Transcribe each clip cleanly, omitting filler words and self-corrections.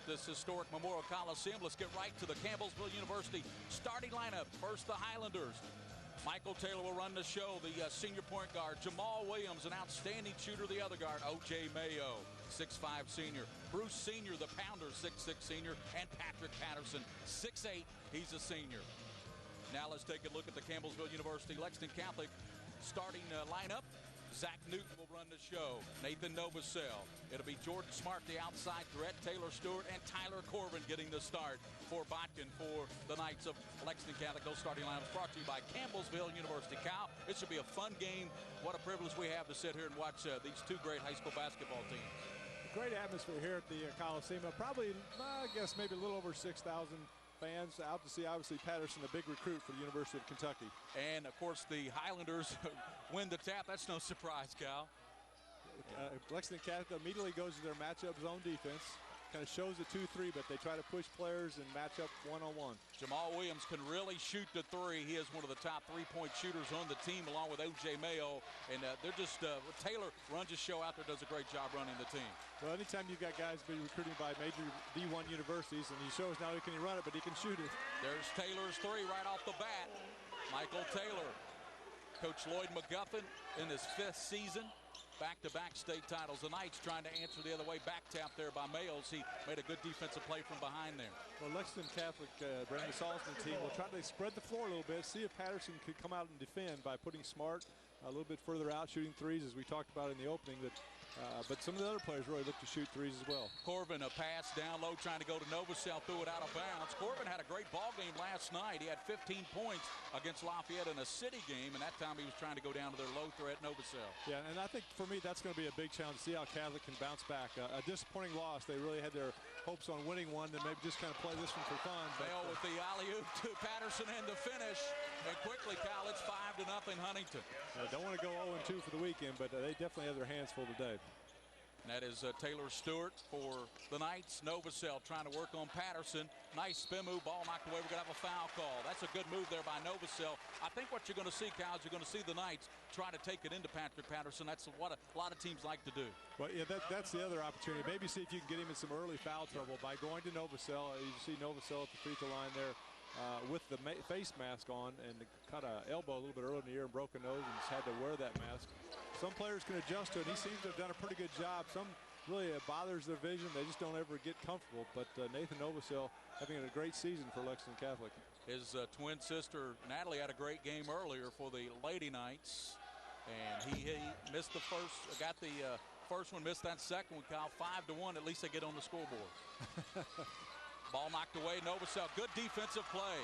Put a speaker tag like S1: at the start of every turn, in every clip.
S1: this historic Memorial Coliseum. Let's get right to the Campbellsville University starting lineup. First, the Highlanders. Michael Taylor will run the show, the senior point guard. Jamal Williams, an outstanding shooter, the other guard. O.J. Mayo, 6'5 senior. Bruce Senior, the pounder, 6'6 senior. And Patrick Patterson, 6'8. He's a senior. Now let's take a look at the Campbellsville University Lexington Catholic starting lineup. Zach Newton will run the show. Nathan Novosel. It'll be Jordan Smart, the outside threat. Taylor Stewart and Tyler Corbin getting the start for Botkin for the Knights of Lexington Catholic. Those starting lineups brought to you by Campbellsville University. Cal, it should be a fun game. What a privilege we have to sit here and watch these two great high school basketball teams.
S2: Great atmosphere here at the Coliseum. Probably, I guess, maybe a little over 6,000 fans out to see, obviously, Patterson, a big recruit for the University of Kentucky.
S1: And, of course, the Highlanders win the tap. That's no surprise, Cal.
S2: Lexington Catholic immediately goes to their matchup zone defense. Kind of shows a 2-3, but they try to push players and match up one-on-one.
S1: Jamal Williams can really shoot the three. He is one of the top three-point shooters on the team, along with O.J. Mayo. And they're just Taylor runs his show out there, does a great job running the team.
S2: Well, anytime you've got guys being recruited by major D1 universities, and he shows not only can he run it, but he can shoot it.
S1: There's Taylor's three right off the bat. Michael Taylor. Coach Lloyd McGuffin in his 5th season. Back-to-back state titles. The Knights trying to answer the other way. Back tap there by Mayles. He made a good defensive play from behind there.
S2: Well, Lexington Catholic, Brandon Salzman team will try to spread the floor a little bit, see if Patterson could come out and defend by putting Smart a little bit further out, shooting threes, as we talked about in the opening. But some of the other players really look to shoot threes as well.
S1: Corbin, a pass down low, trying to go to Novosel, threw it out of bounds. Corbin had a great ball game last night. He had 15 points against Lafayette in a city game, and that time he was trying to go down to their low threat Novosel.
S2: Yeah, and I think for me that's going to be a big challenge to see how Catholic can bounce back. A disappointing loss. They really had their hopes on winning one, then maybe just kind of play this one for fun.
S1: Bale with the alley-oop to Patterson and the finish. And quickly, Cal, it's 5-0 Huntington.
S2: Don't want to go 0-2 for the weekend, but they definitely have their hands full today.
S1: And that is Taylor Stewart for the Knights. Novosel trying to work on Patterson. Nice spin move, ball knocked away. We're going to have a foul call. That's a good move there by Novosel. I think what you're going to see, Cal, is you're going to see the Knights try to take it into Patrick Patterson. That's what a lot of teams like to do.
S2: Well, yeah, that's the other opportunity. Maybe see if you can get him in some early foul trouble by going to Novosel. You see Novosel at the free throw line there with the face mask on, and caught an elbow a little bit early in the year and broke a nose and just had to wear that mask. Some players can adjust to it. He seems to have done a pretty good job. Some really bothers their vision. They just don't ever get comfortable. But Nathan Novosel having a great season for Lexington Catholic.
S1: His twin sister, Natalie, had a great game earlier for the Lady Knights. And he missed the first, got the first one, missed that second one, Kyle. 5-1, at least they get on the scoreboard. Ball knocked away, Novosel, good defensive play.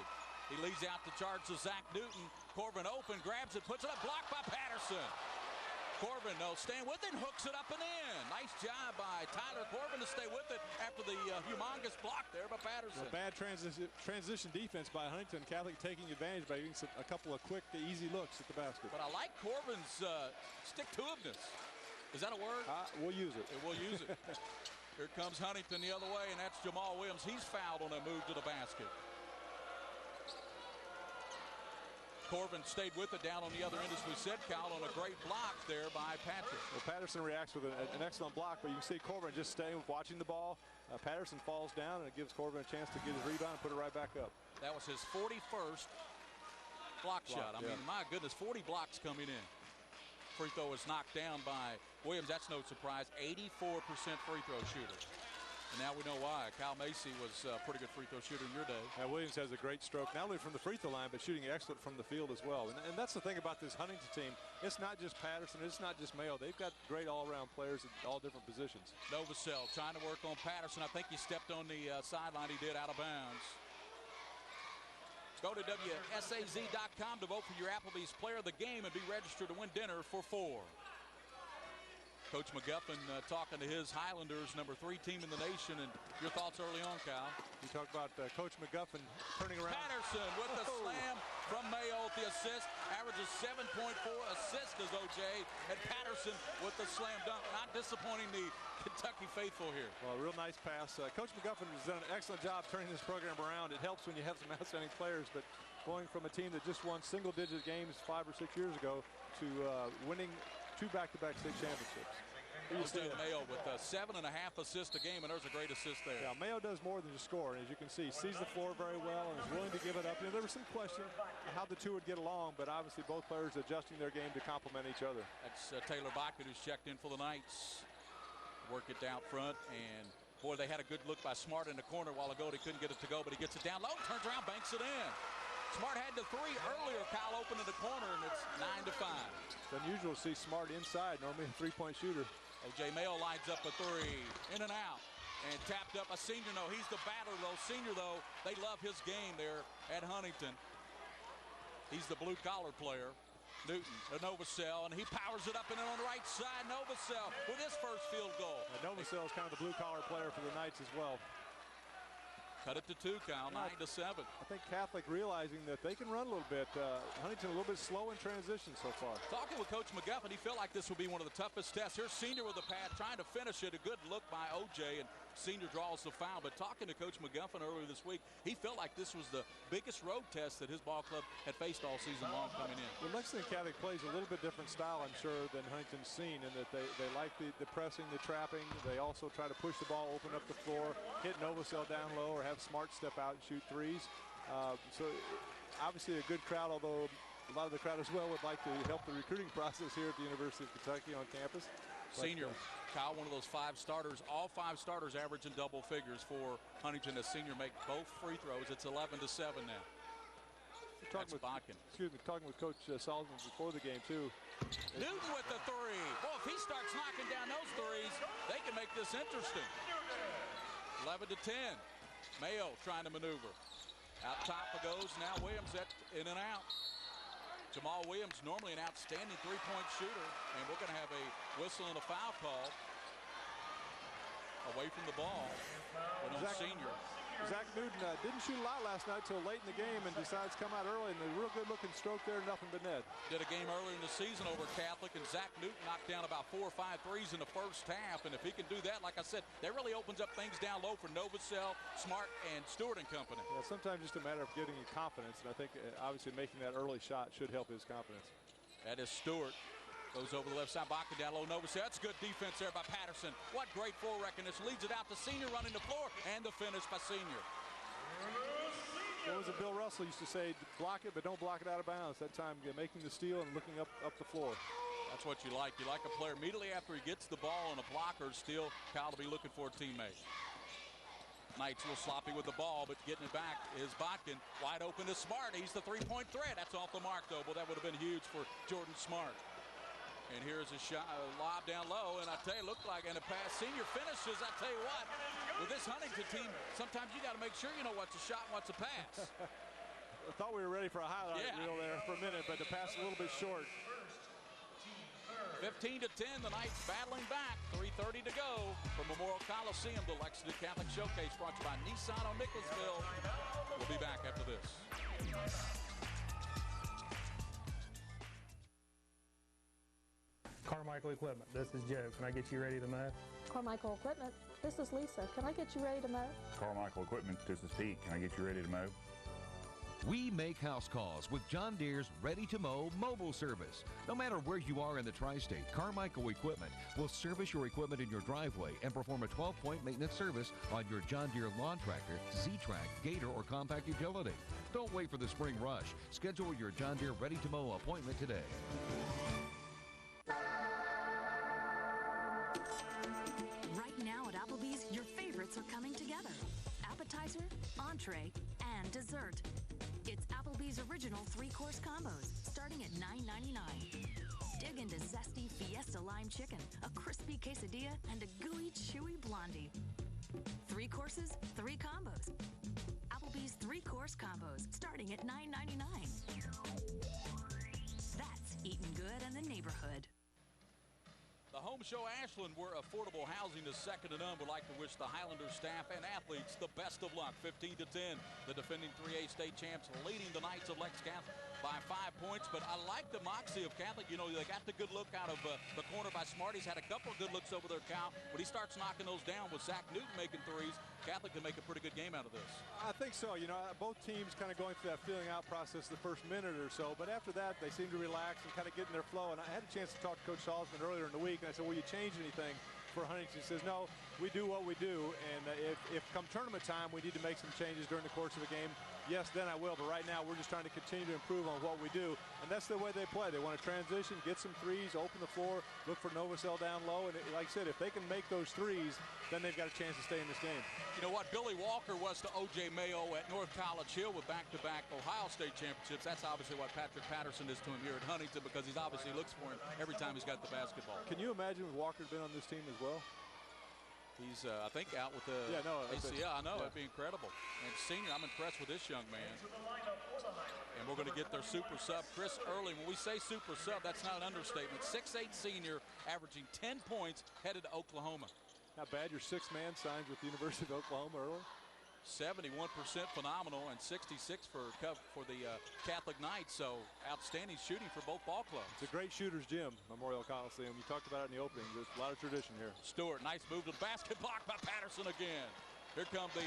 S1: He leads out to charge to Zach Newton. Corbin open, grabs it, puts it up, blocked by Patterson. Corbin, staying with it, hooks it up and in. Nice job by Tyler Corbin to stay with it after the humongous block there by Patterson.
S2: A bad transition defense by Huntington Catholic, taking advantage by getting a couple of quick, easy looks at the basket.
S1: But I like Corbin's stick-to-itiveness. Is that a word?
S2: We'll use it.
S1: We'll use it. Here comes Huntington the other way, and that's Jamal Williams. He's fouled on a move to the basket. Corbin stayed with it down on the other end, as we said, Cal, on a great block there by Patrick.
S2: Well, Patterson reacts with an excellent block, but you can see Corbin just staying, watching the ball. Patterson falls down, and it gives Corbin a chance to get his rebound and put it right back up.
S1: That was his 41st block shot. I mean, my goodness, 40 blocks coming in. Free throw was knocked down by Williams. That's no surprise. 84% free throw shooter. And now we know why. Kyle Macy was a pretty good free throw shooter in your day.
S2: Now Williams has a great stroke, not only from the free throw line, but shooting excellent from the field as well. And that's the thing about this Huntington team. It's not just Patterson. It's not just Mayo. They've got great all-around players at all different positions.
S1: Novosel trying to work on Patterson. I think he stepped on the sideline. He did, out of bounds. Go to WSAZ.com to vote for your Applebee's Player of the Game and be registered to win dinner for 4. Coach McGuffin talking to his Highlanders, number 3 team in the nation. And your thoughts early on, Kyle?
S2: You talked about Coach McGuffin turning around.
S1: Patterson with the slam from Mayo with the assist. Averages 7.4 assists as O.J. And Patterson with the slam dunk. Not disappointing the Kentucky faithful here.
S2: Well, a real nice pass. Coach McGuffin has done an excellent job turning this program around. It helps when you have some outstanding players, but going from a team that just won single-digit games 5 or 6 years ago to winning 2 back-to-back state championships.
S1: O.J. Mayo with 7.5 assists a game, and there's a great assist there.
S2: Yeah, Mayo does more than just score. And as you can see, sees the floor very well and is willing to give it up. You know, there was some question how the two would get along, but obviously both players adjusting their game to complement each other.
S1: That's Taylor Bakken, who's checked in for the Knights. Work it down front, and boy, they had a good look by Smart in the corner a while ago. They couldn't get it to go, but he gets it down low, turns around, banks it in. Smart had the three earlier. Kyle open in the corner, and it's 9-5.
S2: It's unusual to see Smart inside. Normally a three-point shooter.
S1: O.J. Mayo lines up a three, in and out, and tapped up a senior. No, he's the battler, though. Senior, though, they love his game there at Huntington. He's the blue-collar player. Newton, a Novacell, and he powers it up and in on the right side. Novacell with his first field goal.
S2: Novacell is kind of the blue-collar player for the Knights as well.
S1: Cut it to 2, Kyle, 9-7.
S2: I think Catholic realizing that they can run a little bit. Huntington a little bit slow in transition so far.
S1: Talking with Coach McGuffin, he felt like this would be one of the toughest tests. Here's Senior with the pass, trying to finish it. A good look by O.J., and Senior draws the foul. But talking to Coach McGuffin earlier this week, he felt like this was the biggest road test that his ball club had faced all season long coming in.
S2: Well, Lexington Catholic plays a little bit different style, I'm sure, than Huntington's seen, in that they like the pressing, the trapping. They also try to push the ball, open up the floor, hit Novacell down low, or have Smart step out and shoot threes. So obviously a good crowd, although a lot of the crowd as well would like to help the recruiting process here at the University of Kentucky on campus.
S1: Senior, Kyle, one of those 5 starters. All 5 starters average in double figures for Huntington. As Senior make both free throws. It's 11-7 now. Talking
S2: with Coach Salzman before the game, too.
S1: Newton with the three. Well, if he starts knocking down those threes, they can make this interesting. 11-10. Mayo trying to maneuver. Out top it goes. Now Williams in and out. Jamal Williams, normally an outstanding three-point shooter, and we're going to have a whistle and a foul call away from the ball. Senior.
S2: Zach Newton didn't shoot a lot last night till late in the game and decides to come out early, and a real good-looking stroke there, nothing but net.
S1: Did a game earlier in the season over Catholic, and Zach Newton knocked down about 4 or 5 threes in the first half, and if he can do that, like I said, that really opens up things down low for Novacell, Smart, and Stewart and company.
S2: Yeah, sometimes just a matter of getting you confidence, and I think obviously making that early shot should help his confidence.
S1: That is Stewart. Goes over the left side, Bakken down low, Novacell. That's good defense there by Patterson. What great floor recognition. Leads it out to Senior running the floor, and the finish by Senior.
S2: What was it Bill Russell used to say? Block it, but don't block it out of bounds. That time, making the steal and looking up the floor.
S1: That's what you like. You like a player immediately after he gets the ball and a blocker steal. Kyle to be looking for a teammate. Knights a little sloppy with the ball, but getting it back is Bakken. Wide open to Smart. He's the three-point threat. That's off the mark, though. But that would have been huge for Jordan Smart. And here's a shot, lob down low, and I tell you, looked like, and a pass. Senior finishes. I tell you what, with this Huntington team, sometimes you got to make sure you know what's a shot and what's a pass.
S2: I thought we were ready for a highlight reel there for a minute, but the pass a little bit short.
S1: 15-10, the Knights battling back. 3:30 to go from Memorial Coliseum, the Lexington Catholic Showcase, brought to you by Nissan on Nicholasville. We'll be back after this.
S3: Carmichael Equipment, this is Joe. Can I get you ready to mow?
S4: Carmichael Equipment, this is Lisa. Can I get you ready to mow?
S5: Carmichael Equipment, this is Pete. Can I get you ready to mow?
S6: We make house calls with John Deere's ready-to-mow mobile service. No matter where you are in the tri-state, Carmichael Equipment will service your equipment in your driveway and perform a 12-point maintenance service on your John Deere lawn tractor, Z-Track, Gator, or compact utility. Don't wait for the spring rush. Schedule your John Deere ready-to-mow appointment today.
S7: Right now at Applebee's, your favorites are coming together. Appetizer, entree, and dessert. It's Applebee's original 3-course combos, starting at $9.99. Dig into zesty Fiesta lime chicken, a crispy quesadilla, and a gooey, chewy blondie. 3 courses, 3 combos. Applebee's 3-course combos, starting at $9.99. That's eating good in the neighborhood.
S1: The Home Show Ashland, where affordable housing is second to none, would like to wish the Highlanders staff and athletes the best of luck. 15-10, the defending 3A state champs leading the Knights of Lex Catholic by 5 points. But I like the moxie of Catholic. You know, they got the good look out of the corner by Smart. He's had a couple of good looks over there, Cal. When he starts knocking those down with Zach Newton making threes, Catholic can make a pretty good game out of this.
S2: I think so. You know, both teams kind of going through that feeling out process the first minute or so. But after that, they seem to relax and kind of get in their flow. And I had a chance to talk to Coach Salzman earlier in the week, and I said, will you change anything for Huntington? He says, no, we do what we do, and if come tournament time we need to make some changes during the course of a game, yes, then I will. But right now we're just trying to continue to improve on what we do, and that's the way they play. They want to transition, get some threes, open the floor, look for Novosel down low, and like I said, if they can make those threes, then they've got a chance to stay in this game.
S1: You know what? Billy Walker was to O.J. Mayo at North College Hill with back-to-back Ohio State championships. That's obviously what Patrick Patterson is to him here at Huntington, because he's obviously looks for him every time he's got the basketball.
S2: Can you imagine if Walker had been on this team as well?
S1: He's, I think, out with the ACL. I know, it'd be incredible. And senior, I'm impressed with this young man. And we're going to get their super sub, Chris Early. When we say super sub, that's not an understatement. 6'8" senior, averaging 10 points, headed to Oklahoma.
S2: Not bad. Your sixth man signs with the University of Oklahoma early.
S1: 71% phenomenal, and 66 for the Catholic Knights. So outstanding shooting for both ball clubs.
S2: It's a great shooter's gym, Memorial Coliseum. You talked about it in the opening. There's a lot of tradition here.
S1: Stewart, nice move to the basket, blocked by Patterson again. Here come the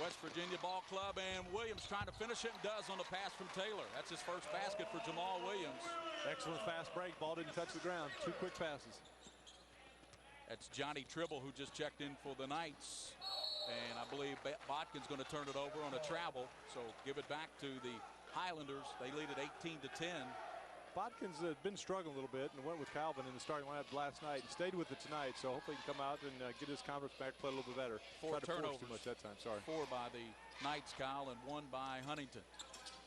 S1: West Virginia ball club, and Williams trying to finish it, and does on the pass from Taylor. That's his first basket for Jamal Williams.
S2: Excellent fast break. Ball didn't touch the ground. 2 quick passes.
S1: That's Johnny Tribble, who just checked in for the Knights. And I believe Botkin's going to turn it over on a travel. So give it back to the Highlanders. They lead at 18-10.
S2: Botkin's been struggling a little bit and went with Calvin in the starting lineup last night and stayed with it tonight. So hopefully he can come out and get his confidence back, play a little bit better.
S1: 4 turnovers.
S2: Too much that time, sorry.
S1: 4 by the Knights, Kyle, and 1 by Huntington.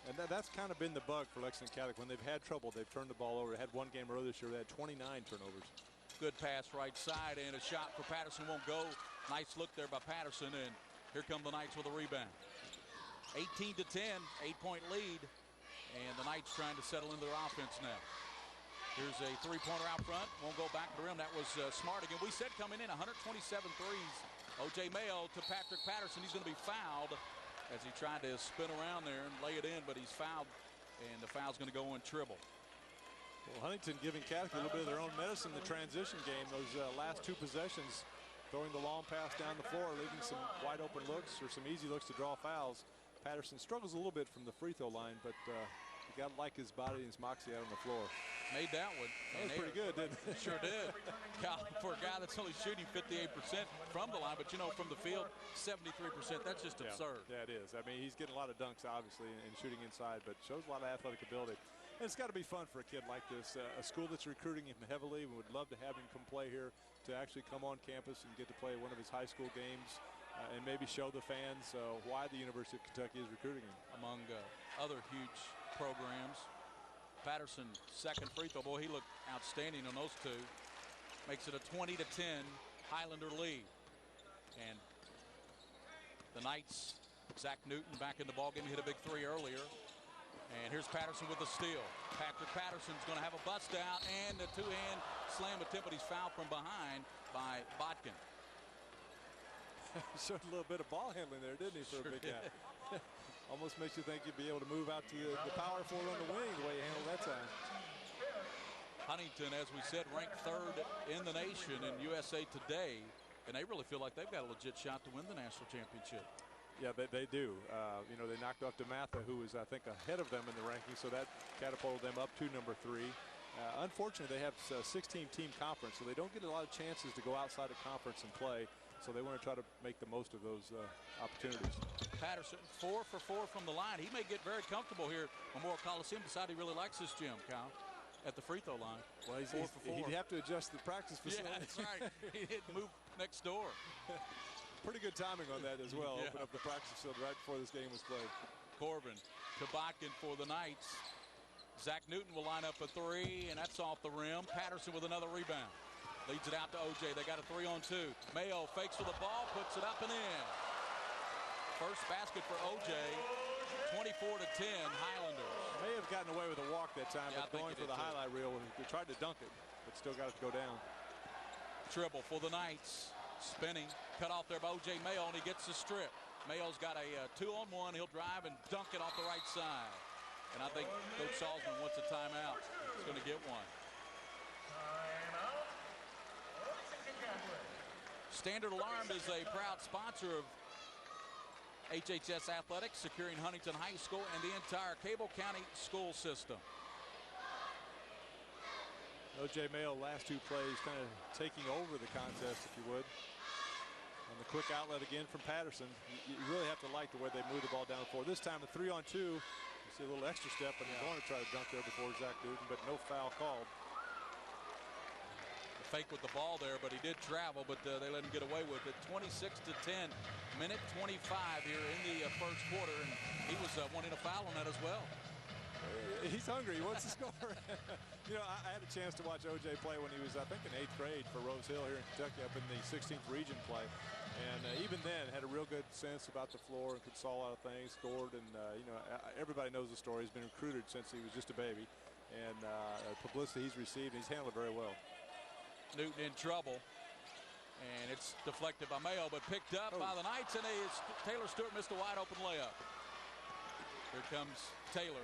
S2: And that's kind of been the bug for Lexington Catholic. When they've had trouble, they've turned the ball over. They had one game earlier this year. They had 29 turnovers. Good
S1: pass right side, and a shot for Patterson won't go. Nice look there by Patterson, and here come the Knights with a rebound. 18-10, 8-point lead, and the Knights trying to settle into their offense now. Here's a three-pointer out front. Won't go back to the rim. That was smart again. We said coming in 127 threes. O.J. Mayo to Patrick Patterson. He's going to be fouled as he tried to spin around there and lay it in, but he's fouled, and the foul's going to go on Tribble.
S2: Well, Huntington giving Catholic a little bit of their own medicine in the transition game. Those last 2 possessions, throwing the long pass down the floor, leaving some wide open looks or some easy looks to draw fouls. Patterson struggles a little bit from the free throw line, but you got to like his body and his moxie out on the floor.
S1: Made that one.
S2: That was pretty good, didn't it?
S1: Sure did. For a guy that's only shooting 58% from the line, but you know, from the field, 73%. That's just absurd.
S2: Yeah, it is. I mean, he's getting a lot of dunks, obviously, and shooting inside, but shows a lot of athletic ability. And it's got to be fun for a kid like this, a school that's recruiting him heavily. We would love to have him come play here, to actually come on campus and get to play one of his high school games and maybe show the fans why the University of Kentucky is recruiting him.
S1: Among other huge programs. Patterson, second free throw. Boy, he looked outstanding on those 2. Makes it a 20-10 Highlander lead. And the Knights, Zach Newton back in the ballgame. He hit a big 3 earlier. And here's Patterson with the steal. Patrick Patterson's going to have a bust out and a 2-hand slam attempt, but he's fouled from behind by Botkin.
S2: Showed a little bit of ball handling there, didn't he, for a big guy? Almost makes you think you'd be able to move out to the power forward on the wing the way he handled that time.
S1: Huntington, as we said, ranked 3rd in the nation in USA Today, and they really feel like they've got a legit shot to win the national championship.
S2: Yeah, they do. You know, they knocked off DeMatha, who was, I think, ahead of them in the rankings, so that catapulted them up to number 3. Unfortunately, they have a 16-team conference, so they don't get a lot of chances to go outside of conference and play, so they want to try to make the most of those opportunities.
S1: Patterson, 4 for 4 from the line. He may get very comfortable here at Memorial Coliseum, decide he really likes this gym, Kyle, at the free throw line.
S2: Well, 4 for 4. He'd have to adjust the practice facility.
S1: Yeah, that's right. He didn't move next door.
S2: Pretty good timing on that as well. Yeah. Open up the practice facility right before this game was played.
S1: Corbin to Botkin for the Knights. Zach Newton will line up a 3, and that's off the rim. Patterson with another rebound. Leads it out to O.J. They got a 3-on-2. Mayo fakes for the ball, puts it up and in. First basket for O.J. 24-10 Highlanders.
S2: May have gotten away with a walk that time, but going for the highlight reel. They tried to dunk it, but still got it to go down.
S1: Tribble for the Knights. Spinning, cut off there by O.J. Mayo, and he gets the strip. Mayo's got a 2-on-1. He'll drive and dunk it off the right side. And I think Coach Salzman wants a timeout. He's going to get one. Standard Alarm is a proud sponsor of HHS Athletics, securing Huntington High School and the entire Cable County school system.
S2: O.J. Mayo, last 2 plays, kind of taking over the contest, if you would. On the quick outlet again from Patterson. You really have to like the way they move the ball down the floor. This time, the 3-on-2. You see a little extra step, and he's going to try to dunk there before Zach Newton, but no foul called.
S1: The fake with the ball there, but he did travel, but they let him get away with it. 26-10, minute 25 here in the first quarter, and he was wanting a foul on that as well.
S2: He's hungry. He wants to score. You know, I had a chance to watch O.J. play when he was, I think, in 8th grade for Rose Hill here in Kentucky up in the 16th region play. And even then had a real good sense about the floor and could saw a lot of things, scored. And, you know, everybody knows the story. He's been recruited since he was just a baby. And publicity he's received, and he's handled it very well.
S1: Newton in trouble. And it's deflected by Mayo, but picked up by the Knights. And Taylor Stewart missed a wide open layup. Here comes Taylor.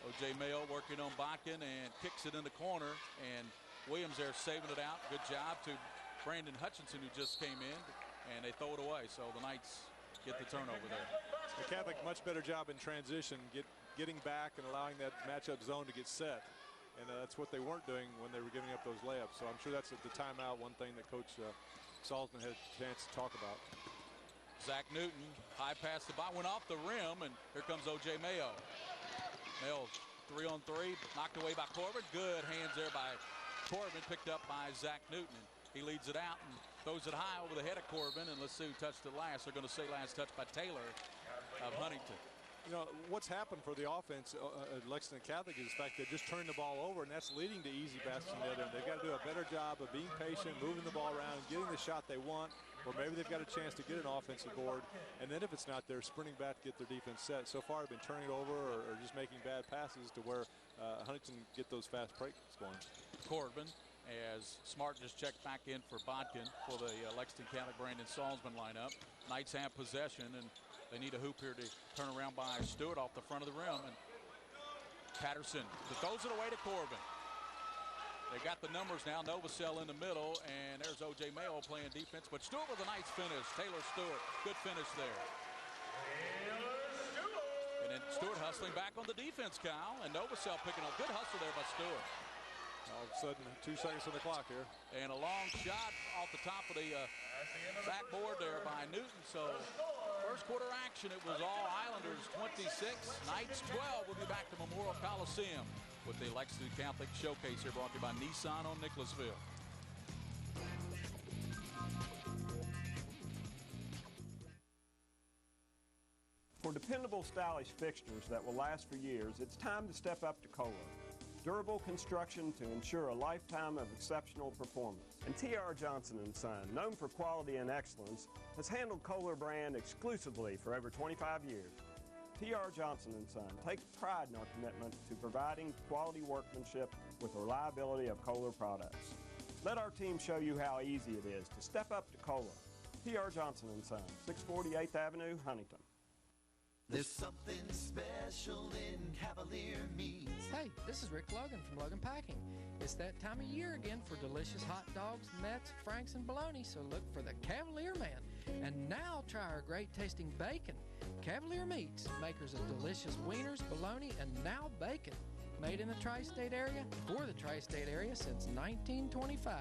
S1: O.J. Mayo working on Botkin and kicks it in the corner, and Williams there saving it out. Good job to Brandon Hutchinson, who just came in, and they throw it away. So the Knights get the turnover there.
S2: The Catholic much better job in transition, getting back and allowing that matchup zone to get set. And that's what they weren't doing when they were giving up those layups. So I'm sure that's at the timeout, one thing that Coach Salzman had a chance to talk about.
S1: Zach Newton, high pass the ball, went off the rim, and here comes O.J. Mayo. Mayo 3-on-3, knocked away by Corbin. Good hands there by Corbin, picked up by Zach Newton. He leads it out and throws it high over the head of Corbin, and let's see who touched it last. They're going to say last touch by Taylor of Huntington.
S2: You know, what's happened for the offense at Lexington Catholic is the fact they just turned the ball over, and that's leading to easy baskets on the other end. They've got to do a better job of being patient, moving the ball around, getting the shot they want, or maybe they've got a chance to get an offensive board, and then if it's not there, sprinting back to get their defense set. So far, they've been turning it over or just making bad passes to where Huntington get those fast breaks going.
S1: Corbin, as Smart just checked back in for Botkin for the Lexington Catholic Brandon Salzman lineup. Knights have possession, and they need a hoop here to turn around by Stewart off the front of the rim. And Patterson throws it away to Corbin. They got the numbers now. Novosel in the middle, and there's O.J. Mayo playing defense. But Stewart with a nice finish. Taylor Stewart, good finish there. And then Stewart hustling back on the defense, Kyle. And Novosel picking up. Good hustle there by Stewart.
S2: All of a sudden, 2 seconds on the clock here.
S1: And a long shot off the top of the backboard there by Newton. So first quarter action, it was all Islanders 26, Knights 12. We'll be back to Memorial Coliseum with the Lexington Catholic Showcase here, brought to you by Nissan on Nicholasville.
S8: For dependable, stylish fixtures that will last for years, it's time to step up to Kohler. Durable construction to ensure a lifetime of exceptional performance. And T.R. Johnson & Son, known for quality and excellence, has handled Kohler brand exclusively for over 25 years. T.R. Johnson & Son takes pride in our commitment to providing quality workmanship with the reliability of Kohler products. Let our team show you how easy it is to step up to Kohler. T.R. Johnson & Son, 640 8th Avenue, Huntington.
S9: There's something special in Cavalier meats.
S10: Hey, this is Rick Logan from Logan Packing. It's that time of year again for delicious hot dogs, Mets, Franks, and bologna, so look for the Cavalier Man. And now try our great tasting bacon. Cavalier Meats, makers of delicious wieners, bologna, and now bacon. Made in the tri-state area, for the tri-state area since 1925.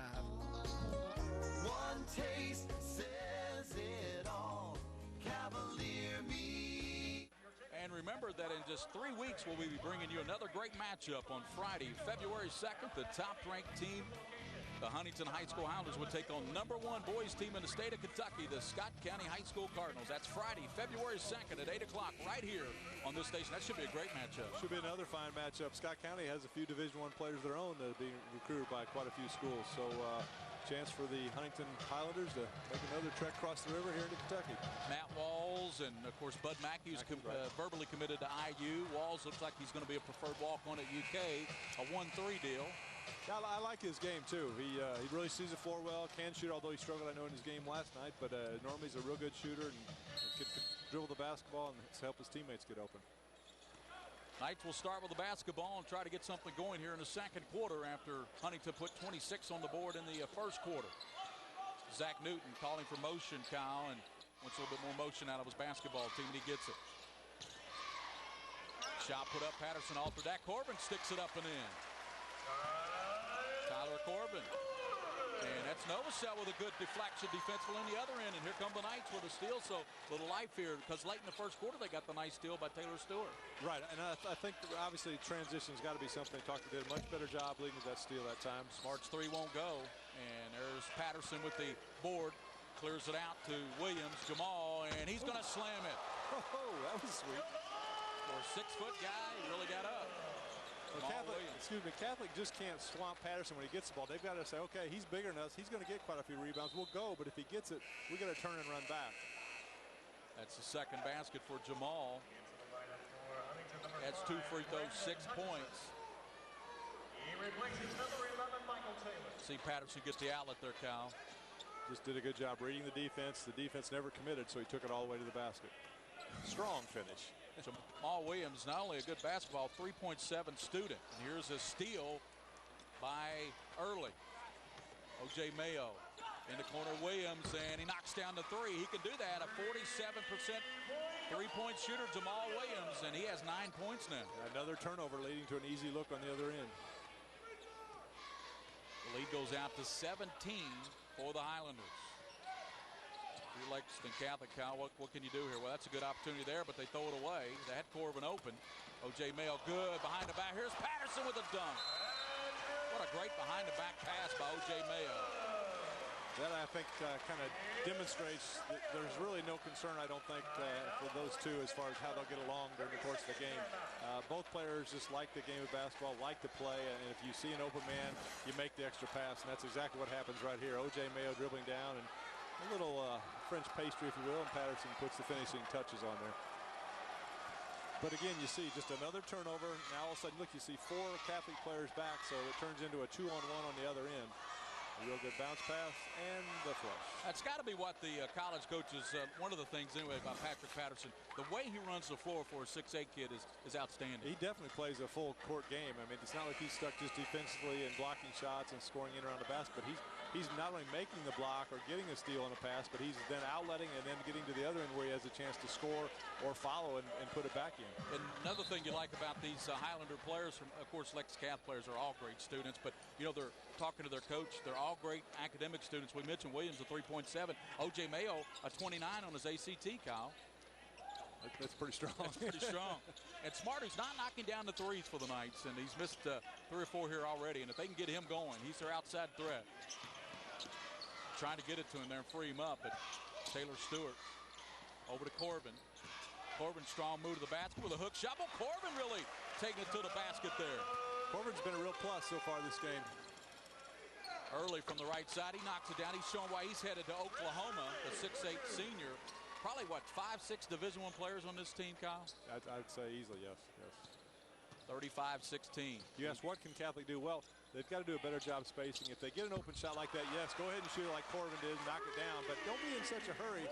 S9: One taste says it all. Cavalier Meats.
S1: And remember that in just 3 weeks, we'll be bringing you another great matchup on Friday, February 2nd. The top-ranked team, the Huntington High School Hounders, would take on #1 boys team in the state of Kentucky, the Scott County High School Cardinals. That's Friday, February 2nd at 8 o'clock right here on this station. That should be a great matchup.
S2: Should be another fine matchup. Scott County has a few Division I players of their own that are being recruited by quite a few schools. So chance for the Huntington Highlanders to make another trek across the river here into Kentucky.
S1: Matt Walls and, of course, Bud Mackey, who's verbally committed to IU. Walls looks like he's going to be a preferred walk-on at UK, a 1-3 deal.
S2: Yeah, I like his game, too. He really sees the floor well, can shoot, although he struggled, I know, in his game last night. But normally he's a real good shooter and can dribble the basketball and help his teammates get open.
S1: Knights will start with the basketball and try to get something going here in the second quarter after Huntington put 26 on the board in the first quarter. Zach Newton calling for motion, Kyle, and wants a little bit more motion out of his basketball team, and he gets it. Shot put up, Patterson altered that. Corbin sticks it up and in. Tyler Corbin. And that's Novosel with a good deflection defensively on the other end. And here come the Knights with a steal. So a little life here because late in the first quarter they got the nice steal by Taylor Stewart.
S2: Right, and I think obviously transition's got to be something. Tucker did a much better job leading to that steal that time.
S1: Smart's three won't go. And there's Patterson with the board. Clears it out to Williams. Jamal, and he's going to slam it.
S2: Oh, that was sweet.
S1: For a 6-foot guy, he really got up.
S2: Catholic just can't swamp Patterson when he gets the ball. They've got to say, okay, he's bigger than us. He's going to get quite a few rebounds. We'll go, but if he gets it, we got to turn and run back.
S1: That's the second basket for Jamal. That's 2 free throws, 6 points. See Patterson get the outlet there, Kyle.
S2: Just did a good job reading the defense. The defense never committed, so he took it all the way to the basket. Strong finish.
S1: Jamal Williams, not only a good basketball, 3.7 student. And here's a steal by Early. O.J. Mayo in the corner, Williams, and he knocks down the three. He can do that, a 47% three-point shooter, Jamal Williams, and he has 9 points now.
S2: Another turnover leading to an easy look on the other end.
S1: The lead goes out to 17 for the Highlanders. Lexington Catholic, Kyle, what can you do here? Well, that's a good opportunity there, but they throw it away. They had Corbin open. O.J. Mayo good behind the back. Here's Patterson with a dunk. What a great behind-the-back pass by O.J. Mayo.
S2: That, I think, kind of demonstrates that there's really no concern, I don't think, for those two as far as how they'll get along during the course of the game. Both players just like the game of basketball, like to play, and if you see an open man, you make the extra pass, and that's exactly what happens right here. O.J. Mayo dribbling down, and a little French pastry, if you will, and Patterson puts the finishing touches on there. But again, you see just another turnover. Now all of a sudden, look, you see 4 Catholic players back, so it turns into a 2-on-1 on the other end. A real good bounce pass and the flush.
S1: That's got to be what the college coaches, one of the things anyway about Patrick Patterson, the way he runs the floor for a 6'8" kid is outstanding.
S2: He definitely plays a full court game. I mean, it's not like he's stuck just defensively and blocking shots and scoring in around the basket, but he's not only making the block or getting a steal on a pass, but he's then outletting and then getting to the other end where he has a chance to score or follow and put it back in.
S1: And another thing you like about these Highlander players, from, of course, Lexington Catholic players are all great students, but, you know, they're talking to their coach. They're all great academic students. We mentioned Williams, a 3.7. O.J. Mayo, a 29 on his ACT, Kyle.
S2: That's pretty strong.
S1: That's pretty strong. And Smart, who's not knocking down the threes for the Knights, and he's missed 3 or 4 here already. And if they can get him going, he's their outside threat. Trying to get it to him there and free him up, but Taylor Stewart over to Corbin. Corbin, strong move to the basket with a hook shot. Well, Corbin really taking it to the basket there.
S2: Corbin's been a real plus so far this game.
S1: Early from the right side, he knocks it down. He's showing why he's headed to Oklahoma, the 6'8" senior. Probably, what, 5-6 Division I players on this team, Kyle?
S2: I'd say easily, yes.
S1: 35-16.
S2: You ask, what can Catholic do? Well, they've got to do a better job spacing. If they get an open shot like that, yes, go ahead and shoot it like Corbin did, knock it down. But don't be in such a hurry.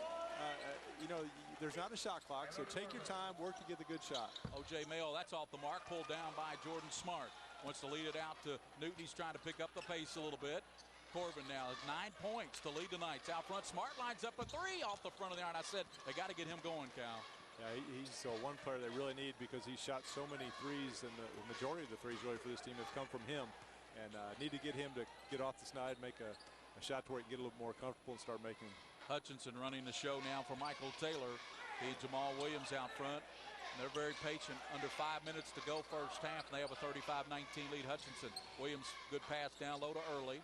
S2: You know, there's not a shot clock, so take your time, work to get the good shot.
S1: O.J. Mayo, that's off the mark, pulled down by Jordan Smart. Wants to lead it out to Newton. He's trying to pick up the pace a little bit. Corbin now has 9 points to lead the Knights. Out front, Smart lines up a 3 off the front of the iron. I said they got to get him going, Cal.
S2: Yeah, he's one player they really need because he shot so many threes, and the majority of the threes really for this team have come from him. And need to get him to get off the snide, make a shot to where he can get a little more comfortable and start making.
S1: Hutchinson running the show now for Michael Taylor. He Jamal Williams out front. And they're very patient. Under 5 minutes to go first half, and they have a 35-19 lead. Hutchinson. Williams, good pass down low to Early.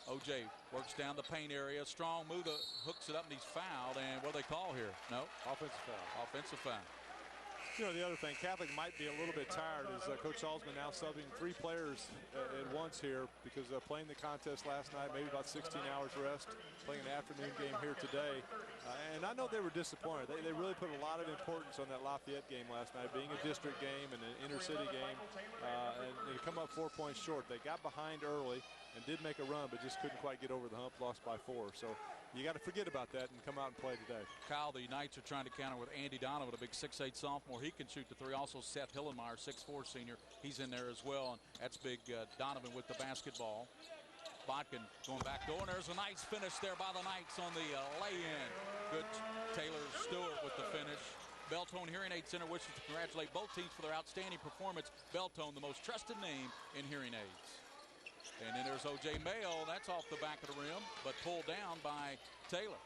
S1: O.J. works down the paint area. Strong move, hooks it up, and he's fouled. And what do they call here? No?
S2: Offensive foul.
S1: Offensive foul.
S2: You know, the other thing, Catholic might be a little bit tired is Coach Salzman now subbing 3 players at once here because playing the contest last night, maybe about 16 hours rest, playing an afternoon game here today. And I know they were disappointed. They really put a lot of importance on that Lafayette game last night, being a district game and an inter-city game. And they come up 4 points short. They got behind early and did make a run, but just couldn't quite get over the hump, lost by 4. So you got to forget about that and come out and play today.
S1: Kyle, the Knights are trying to counter with Andy Donovan, a big 6'8" sophomore. He can shoot the 3. Also Seth Hillenmeyer, 6'4" senior. He's in there as well, and that's big Donovan with the basketball. Botkin going back door, and there's a nice finish there by the Knights on the lay-in. Good Taylor Stewart with the finish. Beltone Hearing Aid Center wishes to congratulate both teams for their outstanding performance. Beltone, the most trusted name in hearing aids. And then there's O.J. Mayo. That's off the back of the rim, but pulled down by Taylor.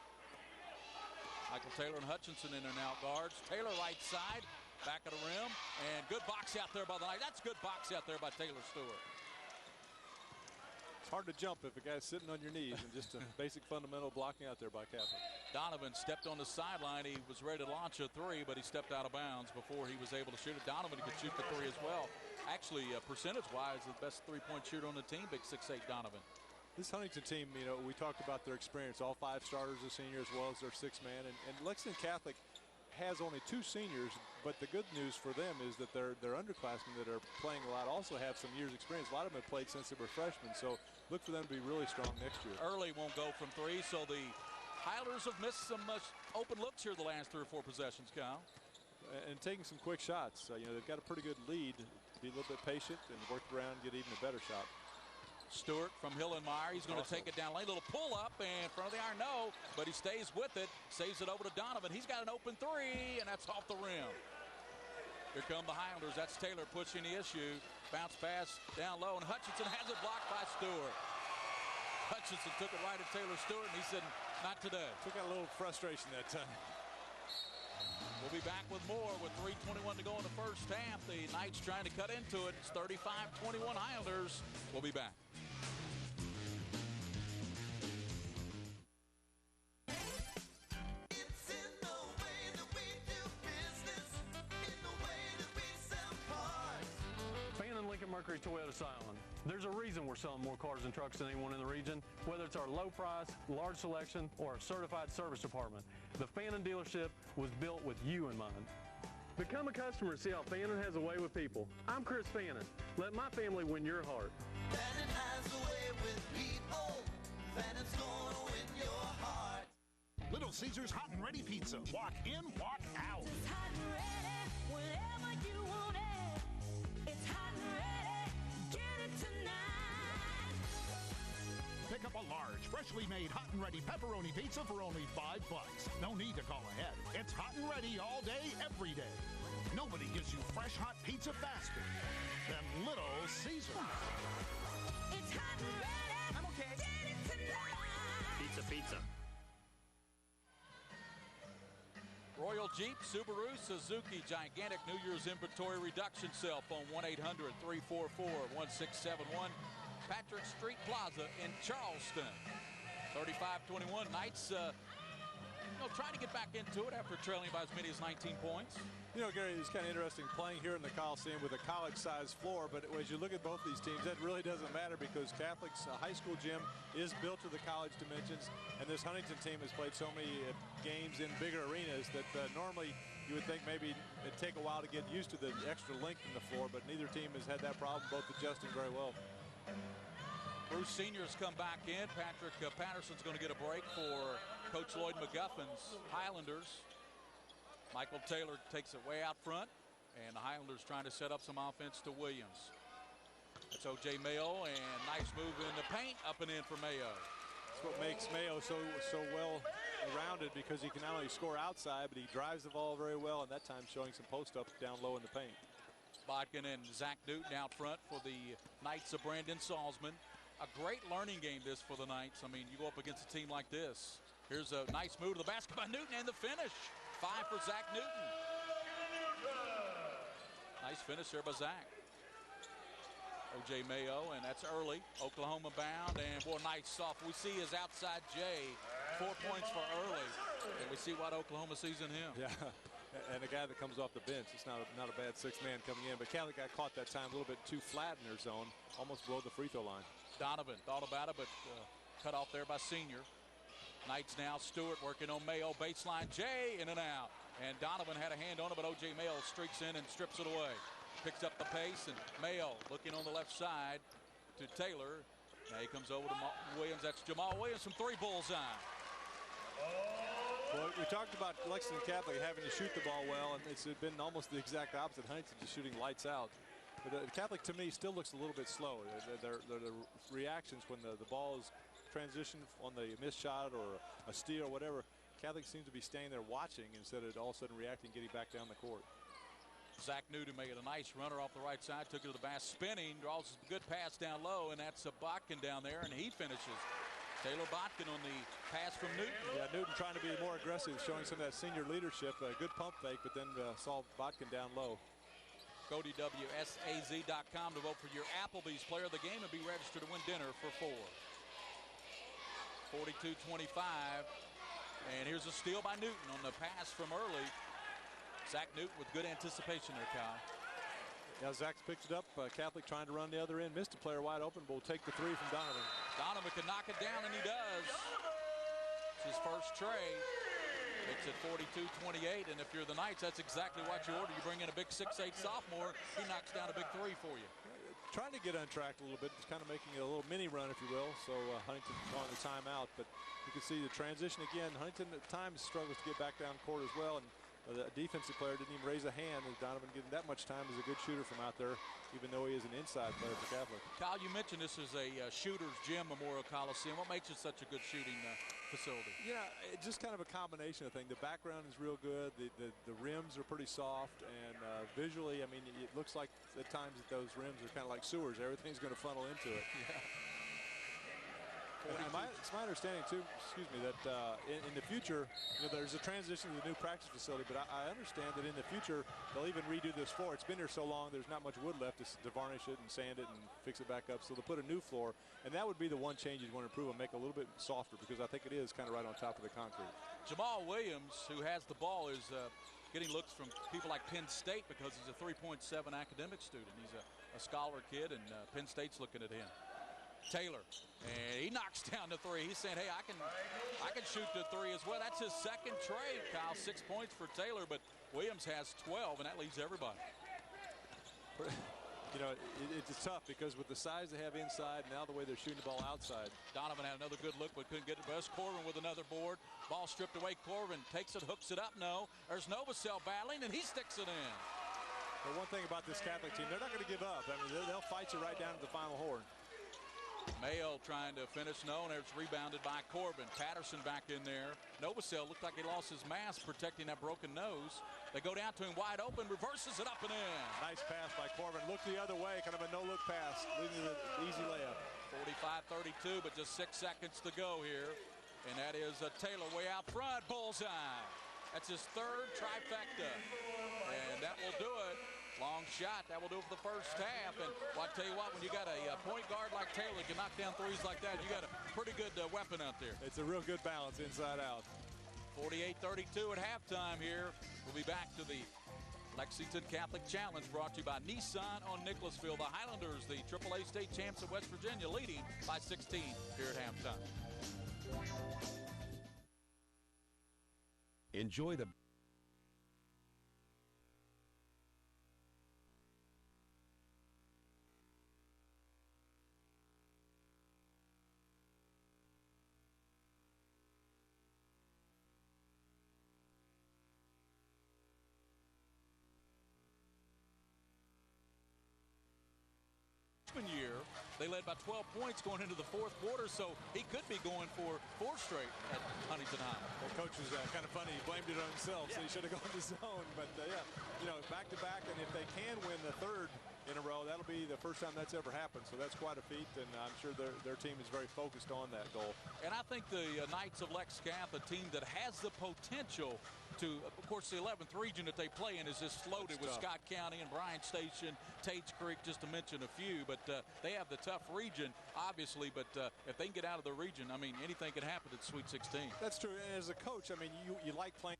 S1: Michael Taylor and Hutchinson in there now, guards. Taylor right side, back of the rim, and good box out there by the Knights. That's good box out there by Taylor Stewart.
S2: It's hard to jump if a guy's sitting on your knees, and just a basic fundamental blocking out there by Catholic.
S1: Donovan stepped on the sideline. He was ready to launch a three, but he stepped out of bounds before he was able to shoot it. Donovan could shoot the three as well. Actually, percentage-wise, the best three-point shooter on the team, big 6'8" Donovan.
S2: This Huntington team, you know, we talked about their experience. All 5 starters are seniors, as well as their 6-man. And Lexington Catholic has only 2 seniors, but the good news for them is that their underclassmen that are playing a lot also have some years' experience. A lot of them have played since they were freshmen, so look for them to be really strong next year.
S1: Early won't go from 3, so the Highlanders have missed some open looks here the last 3 or 4 possessions, Kyle.
S2: And taking some quick shots. You know, they've got a pretty good lead. Be a little bit patient and work around, get even a better shot.
S1: Stewart from Hillenmeyer. He's going to take it down lane. Little pull up in front of the iron. No, but he stays with it. Saves it over to Donovan. He's got an open 3, and that's off the rim. Here come the Highlanders. That's Taylor pushing the issue. Bounce pass down low, and Hutchinson has it blocked by Stewart. Hutchinson took it right at Taylor Stewart, and he said, not today.
S2: Took out a little frustration that time.
S1: We'll be back with more with 3:21 to go in the first half. The Knights trying to cut into it. It's 35-21 Highlanders. We'll be back.
S11: Mercury Toyota Silent. There's a reason we're selling more cars and trucks than anyone in the region, whether it's our low price, large selection, or our certified service department. The Fannin dealership was built with you in mind. Become a customer and see how Fannin has a way with people. I'm Chris Fannin. Let my family win your heart.
S9: Fannin has a way with people. Fannin's gonna win your heart.
S12: Little Caesars Hot and Ready Pizza. Walk in, walk out.
S13: It's hot and ready whenever you want it. It's hot and ready. Get it tonight.
S12: Pick up a large, freshly made hot and ready pepperoni pizza for only $5. No need to call ahead. It's hot and ready all day, every day. Nobody gives you fresh hot pizza faster than Little Caesars.
S13: It's hot and ready.
S12: I'm okay.
S13: Get it tonight.
S14: Pizza, pizza.
S1: Royal Jeep, Subaru, Suzuki, gigantic New Year's inventory reduction sale. Phone 1-800-344-1671. Patrick Street Plaza in Charleston. 35-21. Knights trying to get back into it after trailing by as many as 19 points.
S2: You know, Gary, it's kind of interesting playing here in the Coliseum with a college-sized floor, but as you look at both these teams, that really doesn't matter because Catholic's high school gym is built to the college dimensions, and this Huntington team has played so many games in bigger arenas that normally you would think maybe it'd take a while to get used to the extra length in the floor, but neither team has had that problem, both adjusting very well.
S1: Bruce Senior's come back in. Patrick Patterson's going to get a break for Coach Lloyd McGuffin's Highlanders. Michael Taylor takes it way out front, and the Highlanders trying to set up some offense to Williams. That's O.J. Mayo, and nice move in the paint, up and in for Mayo.
S2: That's what makes Mayo so well rounded, because he can not only score outside, but he drives the ball very well, and that time showing some post-up down low in the paint.
S1: Bodkin and Zach Newton out front for the Knights of Brandon Salzman. A great learning game this for the Knights. I mean, you go up against a team like this. Here's a nice move to the basket by Newton, and the finish. 5 for Zach Newton. Nice finish there by Zach. O.J. Mayo, and that's early. Oklahoma bound, and boy, nice soft. We see his outside J. 4 points for early. And we see what Oklahoma sees in him.
S2: Yeah, and a guy that comes off the bench. It's not a bad 6-man coming in. But Catholic got caught that time a little bit too flat in their zone, almost below the free throw line.
S1: Donovan thought about it, but cut off there by Senior. Knights now, Stewart working on Mayo, baseline J, in and out. And Donovan had a hand on it, but O.J. Mayo streaks in and strips it away. Picks up the pace, and Mayo looking on the left side to Taylor. Now he comes over to Williams. That's Jamal Williams from 3, bullseye.
S2: Well, we talked about Lexington Catholic having to shoot the ball well, and it's been almost the exact opposite. Huntington just shooting lights out. But Catholic, to me, still looks a little bit slow. The reactions when the ball is transitioned on the missed shot or a steal or whatever, Catholic seems to be staying there watching instead of all of a sudden reacting, getting back down the court.
S1: Zach Newton made a nice runner off the right side, took it to the basket, spinning, draws a good pass down low, and that's a Botkin down there, and he finishes. Taylor Botkin on the pass from Newton.
S2: Yeah, Newton trying to be more aggressive, showing some of that senior leadership. A good pump fake, but then saw Botkin down low.
S1: Go to WSAZ.com to vote for your Applebee's player of the game and be registered to win dinner for 4. 42-25. And here's a steal by Newton on the pass from early. Zach Newton with good anticipation there, Kyle.
S2: Yeah, Zach's picked it up. Catholic trying to run the other end. Missed a player wide open, but will take the three from Donovan.
S1: Donovan can knock it down, and he does. It's his first trade. It's at 42-28, and if you're the Knights, that's exactly what you order. You bring in a big 6'8" sophomore, he knocks down a big three for you.
S2: Trying to get untracked a little bit, just kind of making it a little mini run, if you will. So Huntington calling the timeout, but you can see the transition again. Huntington at times struggles to get back down court as well, and the defensive player didn't even raise a hand. And Donovan getting that much time is a good shooter from out there, even though he is an inside player for Catholic.
S1: Kyle, you mentioned this is a shooter's gym, Memorial Coliseum. What makes it such a good shooting facility?
S2: Yeah, it's just kind of a combination of things. The background is real good. The rims are pretty soft, and visually, I mean, it looks like at times that those rims are kind of like sewers. Everything's going to funnel into it.
S1: Yeah.
S2: It's my understanding too, excuse me, that in the future, there's a transition to the new practice facility, but I understand that in the future they'll even redo this floor. It's been here so long, there's not much wood left to varnish it and sand it and fix it back up. So they'll put a new floor, and that would be the one change you'd want to improve and make it a little bit softer, because I think it is kind of right on top of the concrete.
S1: Jamal Williams, who has the ball, is getting looks from people like Penn State because he's a 3.7 academic student. He's a scholar kid, and Penn State's looking at him. Taylor, and he knocks down the three. He's saying, hey, I can shoot the three as well. That's his second trade, Kyle. 6 points for Taylor, but Williams has 12, and that leaves everybody.
S2: It's tough because with the size they have inside, now the way they're shooting the ball outside.
S1: Donovan had another good look, but couldn't get it best. Corbin with another board. Ball stripped away. Corbin takes it, hooks it up. No. There's Novosel battling, and he sticks it in.
S2: The one thing about this Catholic team, they're not going to give up. I mean, they'll fight you right down to the final horn.
S1: Mayo trying to finish. No, and it's rebounded by Corbin. Patterson back in there. Novosel looked like he lost his mask protecting that broken nose. They go down to him wide open, reverses it up and in.
S2: Nice pass by Corbin. Look the other way, kind of a no-look pass, leading to the easy layup.
S1: 45-32, but just 6 seconds to go here. And that is Taylor way out front. Bullseye. That's his third trifecta. And that will do it. Long shot. That will do it for the first half. And well, I tell you what, when you got a point guard like Taylor can knock down threes like that, you got a pretty good weapon out there.
S2: It's a real good balance inside out.
S1: 48-32 at halftime here. We'll be back to the Lexington Catholic Challenge brought to you by Nissan on Nicholasville. The Highlanders, the AAA state champs of West Virginia, leading by 16 here at halftime.
S6: Enjoy the
S1: year. They led by 12 points going into the fourth quarter, so he could be going for 4 straight at Huntington High.
S2: Well, coach was kind of funny. He blamed it on himself, so he should have gone to zone. But, back-to-back, and if they can win the third in a row, that'll be the first time that's ever happened. So that's quite a feat, and I'm sure their team is very focused on that goal.
S1: And I think the Knights of Lex Cath, a team that has the potential to, of course, the 11th region that they play in is just loaded with Scott County and Bryant Station, Tates Creek, just to mention a few. But they have the tough region, obviously. But if they can get out of the region, I mean, anything can happen at Sweet 16.
S2: That's true. And as a coach, I mean, you like playing.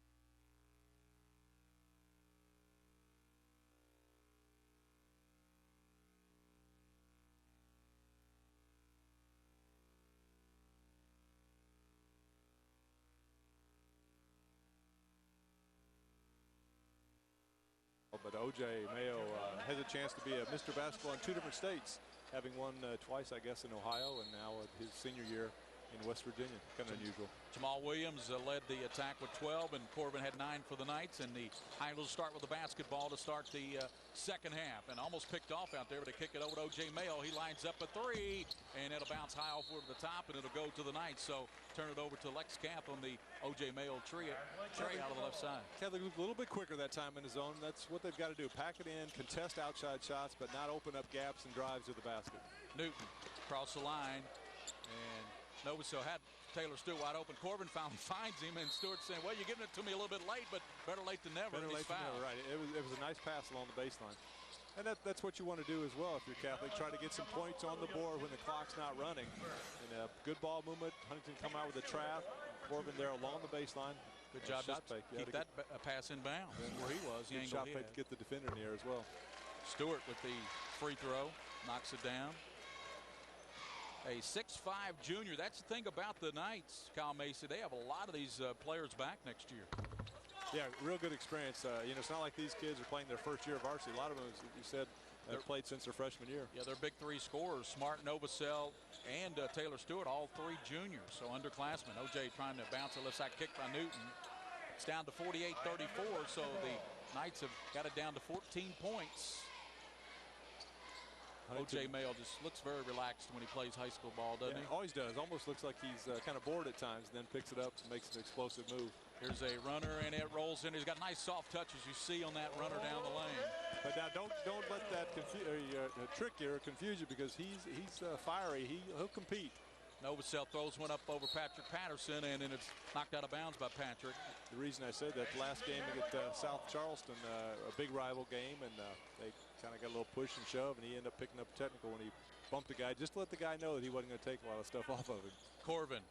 S2: But O.J. Mayo has a chance to be a Mr. Basketball in 2 different states, having won twice, I guess, in Ohio, and now his senior year in West Virginia. Kind of unusual.
S1: Jamal Williams led the attack with 12, and Corbin had 9 for the Knights. And the Highlanders start with the basketball to start the second half. And almost picked off out there, but they kick it over to O.J. Mayo. He lines up a 3, and it'll bounce high off over the top, and it'll go to the Knights. So turn it over to Lex Camp on the O.J. Mayo tray out of the left side.
S2: Catholic a little bit quicker that time in the zone. That's what they've got to do. Pack it in, contest outside shots, but not open up gaps and drives to the basket.
S1: Newton across the line, and Novosel had Taylor Stewart wide open. Corbin finally finds him, and Stewart saying, well, you're giving it to me a little bit late, but better late than never.
S2: Better late than never, right. It was a nice pass along the baseline. And that's what you want to do as well if you're Catholic. Try to get some points on the board when the clock's not running. And a good ball movement. Huntington come out with a trap. Corbin there along the baseline.
S1: Good job just keep that pass in bounds where he was. He
S2: shot fake to get the defender in the air as well.
S1: Stewart with the free throw. Knocks it down. A 6'5" junior. That's the thing about the Knights, Kyle Macy. They have a lot of these players back next year.
S2: Yeah, real good experience. You know, it's not like these kids are playing their first year of varsity. A lot of them, as you said, have played since their freshman year. Yeah,
S1: they're big 3 scorers. Smart, Novosel, and Taylor Stewart, all 3 juniors. So underclassmen. O.J. trying to bounce a left side kick by Newton. It's down to 48-34, so the Knights have got it down to 14 points. O.J. Mayo just looks very relaxed when he plays high school ball, doesn't he?
S2: Always does. Almost looks like he's kind of bored at times, and then picks it up and makes an explosive move.
S1: Here's a runner, and it rolls in. He's got nice soft touches you see on that runner down the lane.
S2: But now don't let that trick you or confuse you, because he's fiery. He'll compete.
S1: Novosel throws one up over Patrick Patterson, and then it's knocked out of bounds by Patrick.
S2: The reason I said that, last game against South Charleston, a big rival game, and they kind of got a little push and shove, and he ended up picking up technical when he bumped the guy, just to let the guy know that he wasn't going to take a lot of stuff off of him.
S1: Corbin,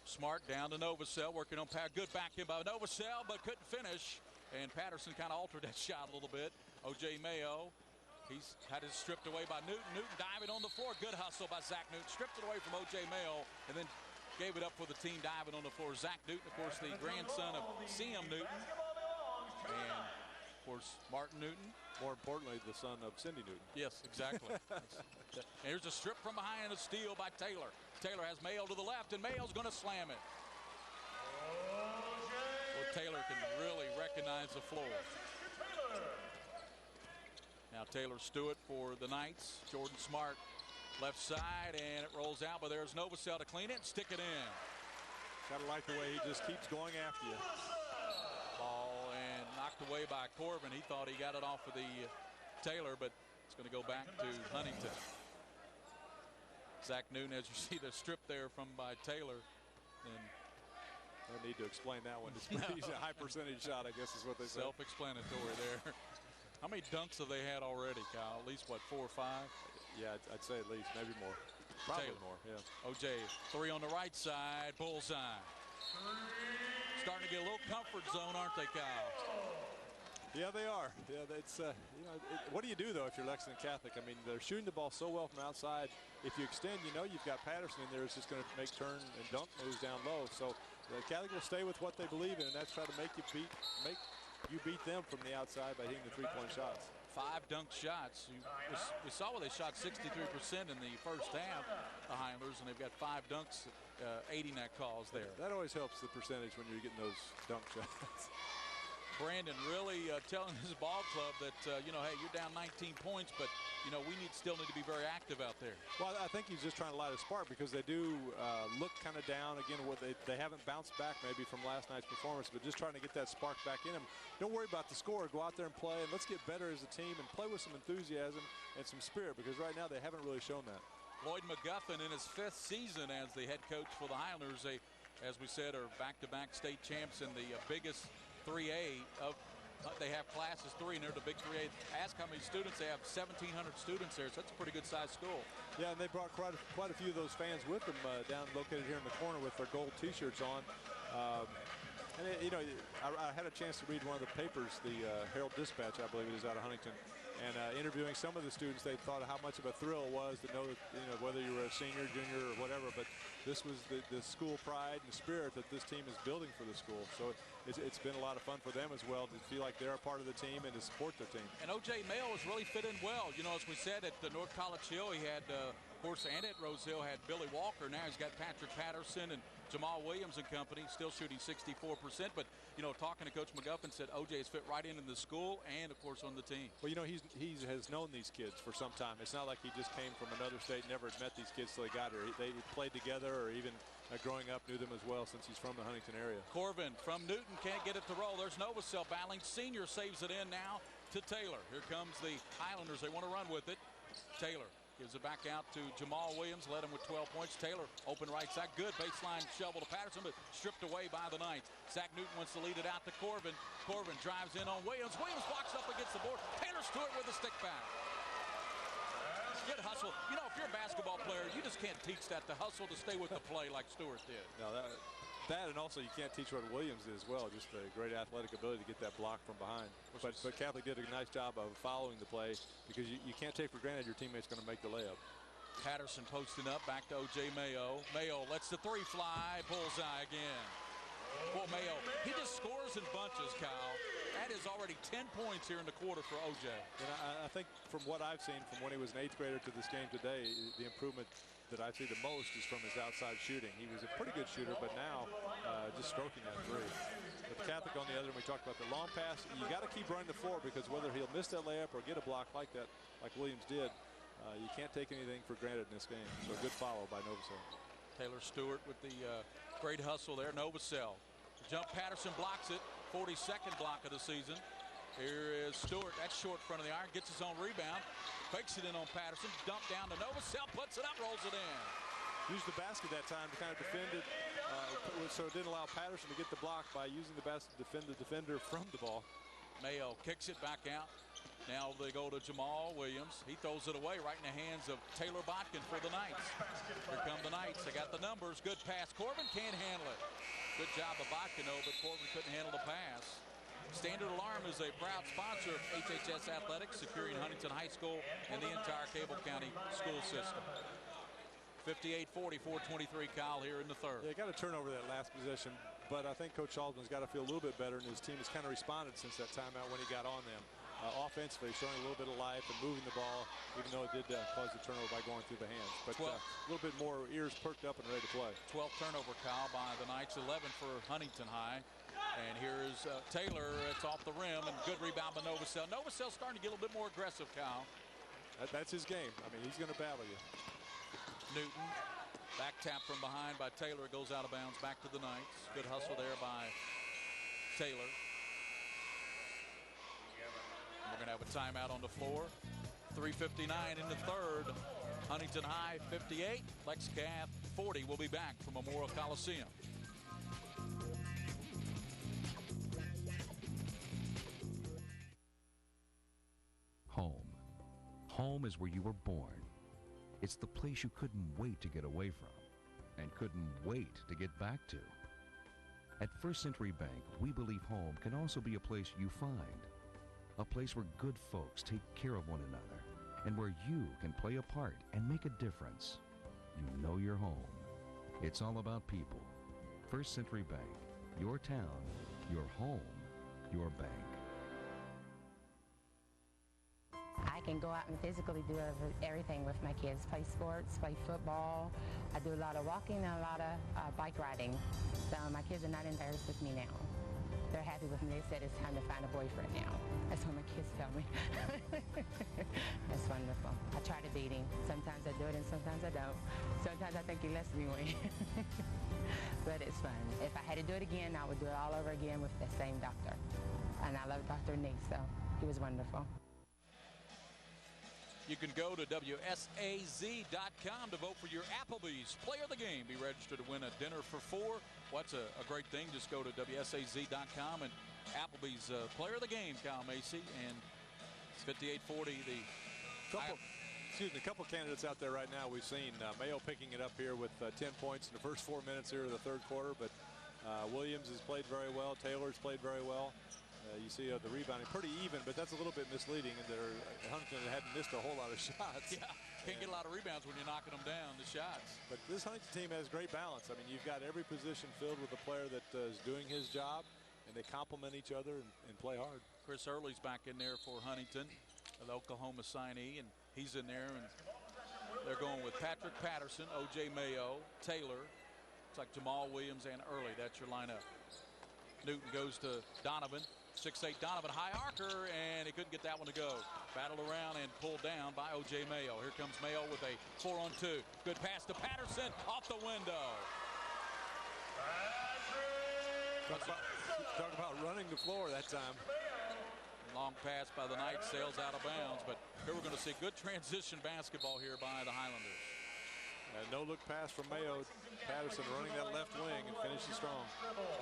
S1: Smart down to Novosel, working on good back in by Novosel, but couldn't finish. And Patterson kind of altered that shot a little bit. O.J. Mayo, he's had it stripped away by Newton. Newton diving on the floor. Good hustle by Zach Newton. Stripped it away from O.J. Mayo and then gave it up for the team diving on the floor. Zach Newton, of course, the grandson of C.M. Newton. And, of course, Martin Newton.
S2: More importantly, the son of Cindy Newton.
S1: Yes, exactly. And here's a strip from behind and a steal by Taylor. Taylor has Mayo to the left, and Mayo's going to slam it. Well, Taylor can really recognize the floor. Now Taylor Stewart for the Knights. Jordan Smart left side, and it rolls out, but there's Novosel to clean it and stick it in.
S2: Gotta like the way he just keeps going after you.
S1: Ball and knocked away by Corbin. He thought he got it off of the Taylor, but it's going to go back to Huntington. Zach Newton, as you see the strip there from by Taylor. And
S2: no need to explain that one. He's a high percentage shot, I guess is what they say.
S1: Self-explanatory there. How many dunks have they had already, Kyle? At least, what, 4 or 5?
S2: Yeah, I'd say at least, maybe more. Probably
S1: Taylor.
S2: More, yeah.
S1: O.J., 3 on the right side, bullseye. Starting to get a little comfort zone, aren't they, Kyle?
S2: Yeah, they are. Yeah, it's what do you do though if you're Lexington Catholic? I mean, they're shooting the ball so well from outside. If you extend, you've got Patterson in there. It's just going to make turn and dunk moves down low. So the Catholic will stay with what they believe in, and that's try to make you beat them from the outside by hitting the three-point shots.
S1: 5 dunk shots. We saw where they shot 63% in the first half, the Highlanders, and they've got 5 dunks aiding that cause there.
S2: That always helps the percentage when you're getting those dunk shots.
S1: Brandon really telling his ball club that, hey, you're down 19 points, but, we still need to be very active out there.
S2: Well, I think he's just trying to light a spark because they do look kind of down. Again, they haven't bounced back maybe from last night's performance, but just trying to get that spark back in them. Don't worry about the score. Go out there and play, and let's get better as a team and play with some enthusiasm and some spirit, because right now they haven't really shown that.
S1: Lloyd McGuffin in his 5th season as the head coach for the Highlanders. They, as we said, are back-to-back state champs in the biggest 3A of they have classes 3, and they're the big 3A. Ask how many students they have. 1,700 students there, so that's a pretty good sized school.
S2: Yeah, and they brought quite a few of those fans with them down located here in the corner with their gold T-shirts on. I had a chance to read one of the papers, the Herald Dispatch, I believe it is, out of Huntington, and interviewing some of the students. They thought how much of a thrill it was to know that, whether you were a senior, junior, or whatever, but this was the school pride and spirit that this team is building for the school. So it's been a lot of fun for them as well to feel like they're a part of the team and to support their team.
S1: And O.J. Mayo has really fit in well. As we said, at the North College Hill, he had, of course, and at Rose Hill had Billy Walker. Now he's got Patrick Patterson and Jamal Williams and company still shooting 64%, but talking to Coach McGuffin, said OJ has fit right in the school and of course on the team.
S2: Well, he has known these kids for some time. It's not like he just came from another state, never had met these kids till he got here. They played together, or even growing up knew them as well since he's from the Huntington area.
S1: Corbin from Newton can't get it to roll. There's Novosel battling. Senior saves it in now to Taylor. Here comes the Highlanders. They want to run with it. Taylor gives it back out to Jamal Williams, led him with 12 points. Taylor, open right side, good baseline shovel to Patterson, but stripped away by the Knights. Zach Newton wants to lead it out to Corbin. Corbin drives in on Williams. Williams blocks up against the board. Taylor Stewart with a stick back. Good hustle. If you're a basketball player, you just can't teach that, to hustle, to stay with the play like Stewart did.
S2: No, that and also you can't teach what Williams did as well, just the great athletic ability to get that block from behind. But Catholic did a nice job of following the play, because you can't take for granted your teammate's going to make the layup.
S1: Patterson posting up, back to O.J. Mayo. Mayo lets the three fly, bullseye again. Well, Mayo, he just scores in bunches, Kyle. That is already 10 points here in the quarter for O.J.
S2: And I think from what I've seen from when he was an 8th grader to this game today, the improvement that I see the most is from his outside shooting. He was a pretty good shooter, but now just stroking that three. With Catholic on the other, and we talked about the long pass, you got to keep running the floor, because whether he'll miss that layup or get a block like that, like Williams did, you can't take anything for granted in this game. So a good follow by Novosel.
S1: Taylor Stewart with the great hustle there. Novosel. Jump, Patterson blocks it. 42nd block of the season. Here is Stewart. That's short front of the iron. Gets his own rebound. Fakes it in on Patterson. Dump down to Novosel. Puts it up. Rolls it in.
S2: Used the basket that time to kind of defend it, so it didn't allow Patterson to get the block by using the basket to defend the defender from the ball.
S1: Mayo kicks it back out. Now they go to Jamal Williams. He throws it away right in the hands of Taylor Botkin for the Knights. Here come the Knights. They got the numbers. Good pass. Corbin can't handle it. Good job of Botkin, though, but Corbin couldn't handle the pass. Standard Alarm is a proud sponsor of HHS Athletics, securing Huntington High School and the entire Cable County school system. 58-40, 4:23, Kyle, here in the third.
S2: Yeah, got a turnover that last possession, but I think Coach Haldeman's got to feel a little bit better, and his team has kind of responded since that timeout when he got on them. Offensively, showing a little bit of life and moving the ball, even though it did cause the turnover by going through the hands. But a little bit more ears perked up and ready to play.
S1: 12th turnover, Kyle, by the Knights, 11 for Huntington High. And here's Taylor. It's off the rim, and good rebound by Novosel. Novosel's starting to get a little bit more aggressive, Kyle.
S2: That's his game. I mean, he's going to battle you.
S1: Newton, back tap from behind by Taylor. Goes out of bounds, back to the Knights. Good hustle there by Taylor. We're going to have a timeout on the floor. 3:59 in the third. Huntington High 58, Lex Cath 40. We'll be back from Memorial Coliseum.
S6: Home. Home is where you were born. It's the place you couldn't wait to get away from and couldn't wait to get back to. At First Century Bank, we believe home can also be a place you find. A place where good folks take care of one another and where you can play a part and make a difference. You know your home. It's all about people. First Century Bank, your town, your home, your bank.
S14: I can go out and physically do everything with my kids. Play sports, play football. I do a lot of walking and a lot of bike riding. So my kids are not embarrassed with me now. They're happy with me. They said it's time to find a boyfriend now. That's what my kids tell me. That's wonderful. I try to beat him. Sometimes I do it and sometimes I don't. Sometimes I think he lets me win. But it's fun. If I had to do it again, I would do it all over again with the same doctor. And I love Dr. Nick, so he was wonderful.
S1: You can go to WSAZ.com to vote for your Applebee's Player of the Game. Be registered to win a dinner for four. What's a great thing? Just go to WSAZ.com and Applebee's Player of the Game, Kyle Macy. And it's 58-40.
S2: A couple candidates out there right now we've seen. Mayo picking it up here with 10 points in the first 4 minutes here of the third quarter. But Williams has played very well. Taylor's played very well. You see the rebounding pretty even, but that's a little bit misleading. And Huntington hadn't missed a whole lot of shots.
S1: Yeah, can't get a lot of rebounds when you're knocking them down, the shots.
S2: But this Huntington team has great balance. I mean, you've got every position filled with a player that is doing his job, and they complement each other and play hard.
S1: Chris Early's back in there for Huntington, an Oklahoma signee, and he's in there. And they're going with Patrick Patterson, O.J. Mayo, Taylor, Looks like Jamal Williams and Early. That's your lineup. Newton goes to Donovan. 6'8" Donovan, high archer, and he couldn't get that one to go. Battled around and pulled down by O.J. Mayo. Here comes Mayo with a 4-on-2. Good pass to Patterson, off the window.
S2: Talk about running the floor that time.
S1: Long pass by the Knights, sails out of bounds, but here we're going to see good transition basketball here by the Highlanders.
S2: No-look pass from Mayo. Patterson running that left wing and finishing strong.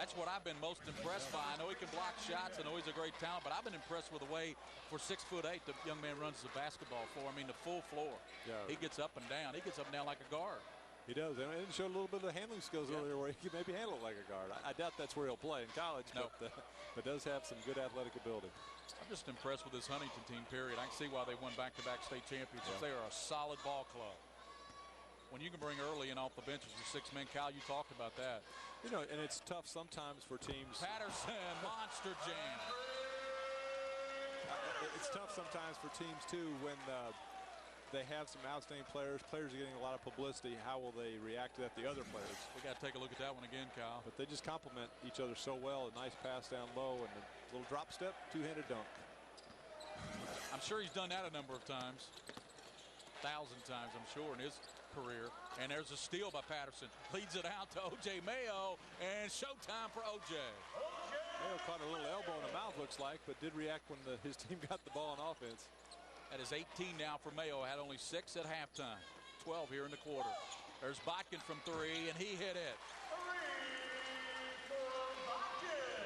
S1: That's what I've been most impressed by. I know he can block shots. I know he's a great talent, but I've been impressed with the way, for 6'8", the young man runs the basketball floor. I mean, the full floor.
S2: Yeah.
S1: He gets up and down. He gets up and down like a guard.
S2: He does. And it showed a little bit of the handling skills earlier where he could maybe handle it like a guard. I doubt that's where he'll play in college, but does have some good athletic ability.
S1: I'm just impressed with this Huntington team, period. I can see why they won back-to-back state championships. They are a solid ball club. When you can bring Early in off the bench as your 6 men, Kyle, you talked about that.
S2: You know, and it's tough sometimes for teams.
S1: Patterson, monster jam.
S2: It's tough sometimes for teams, too, when they have some outstanding players. Players are getting a lot of publicity. How will they react to that, the other players?
S1: We got to take a look at that one again, Kyle.
S2: But they just complement each other so well. A nice pass down low and a little drop step, two-handed dunk.
S1: I'm sure he's done that a number of times. 1,000 times, I'm sure, in his career. And there's a steal by Patterson. Leads it out to O.J. Mayo, and showtime for O.J.
S2: Mayo caught a little elbow in the mouth, looks like, but did react when his team got the ball on offense.
S1: That is 18 now for Mayo. Had only 6 at halftime. 12 here in the quarter. There's Botkin from 3, and he hit it.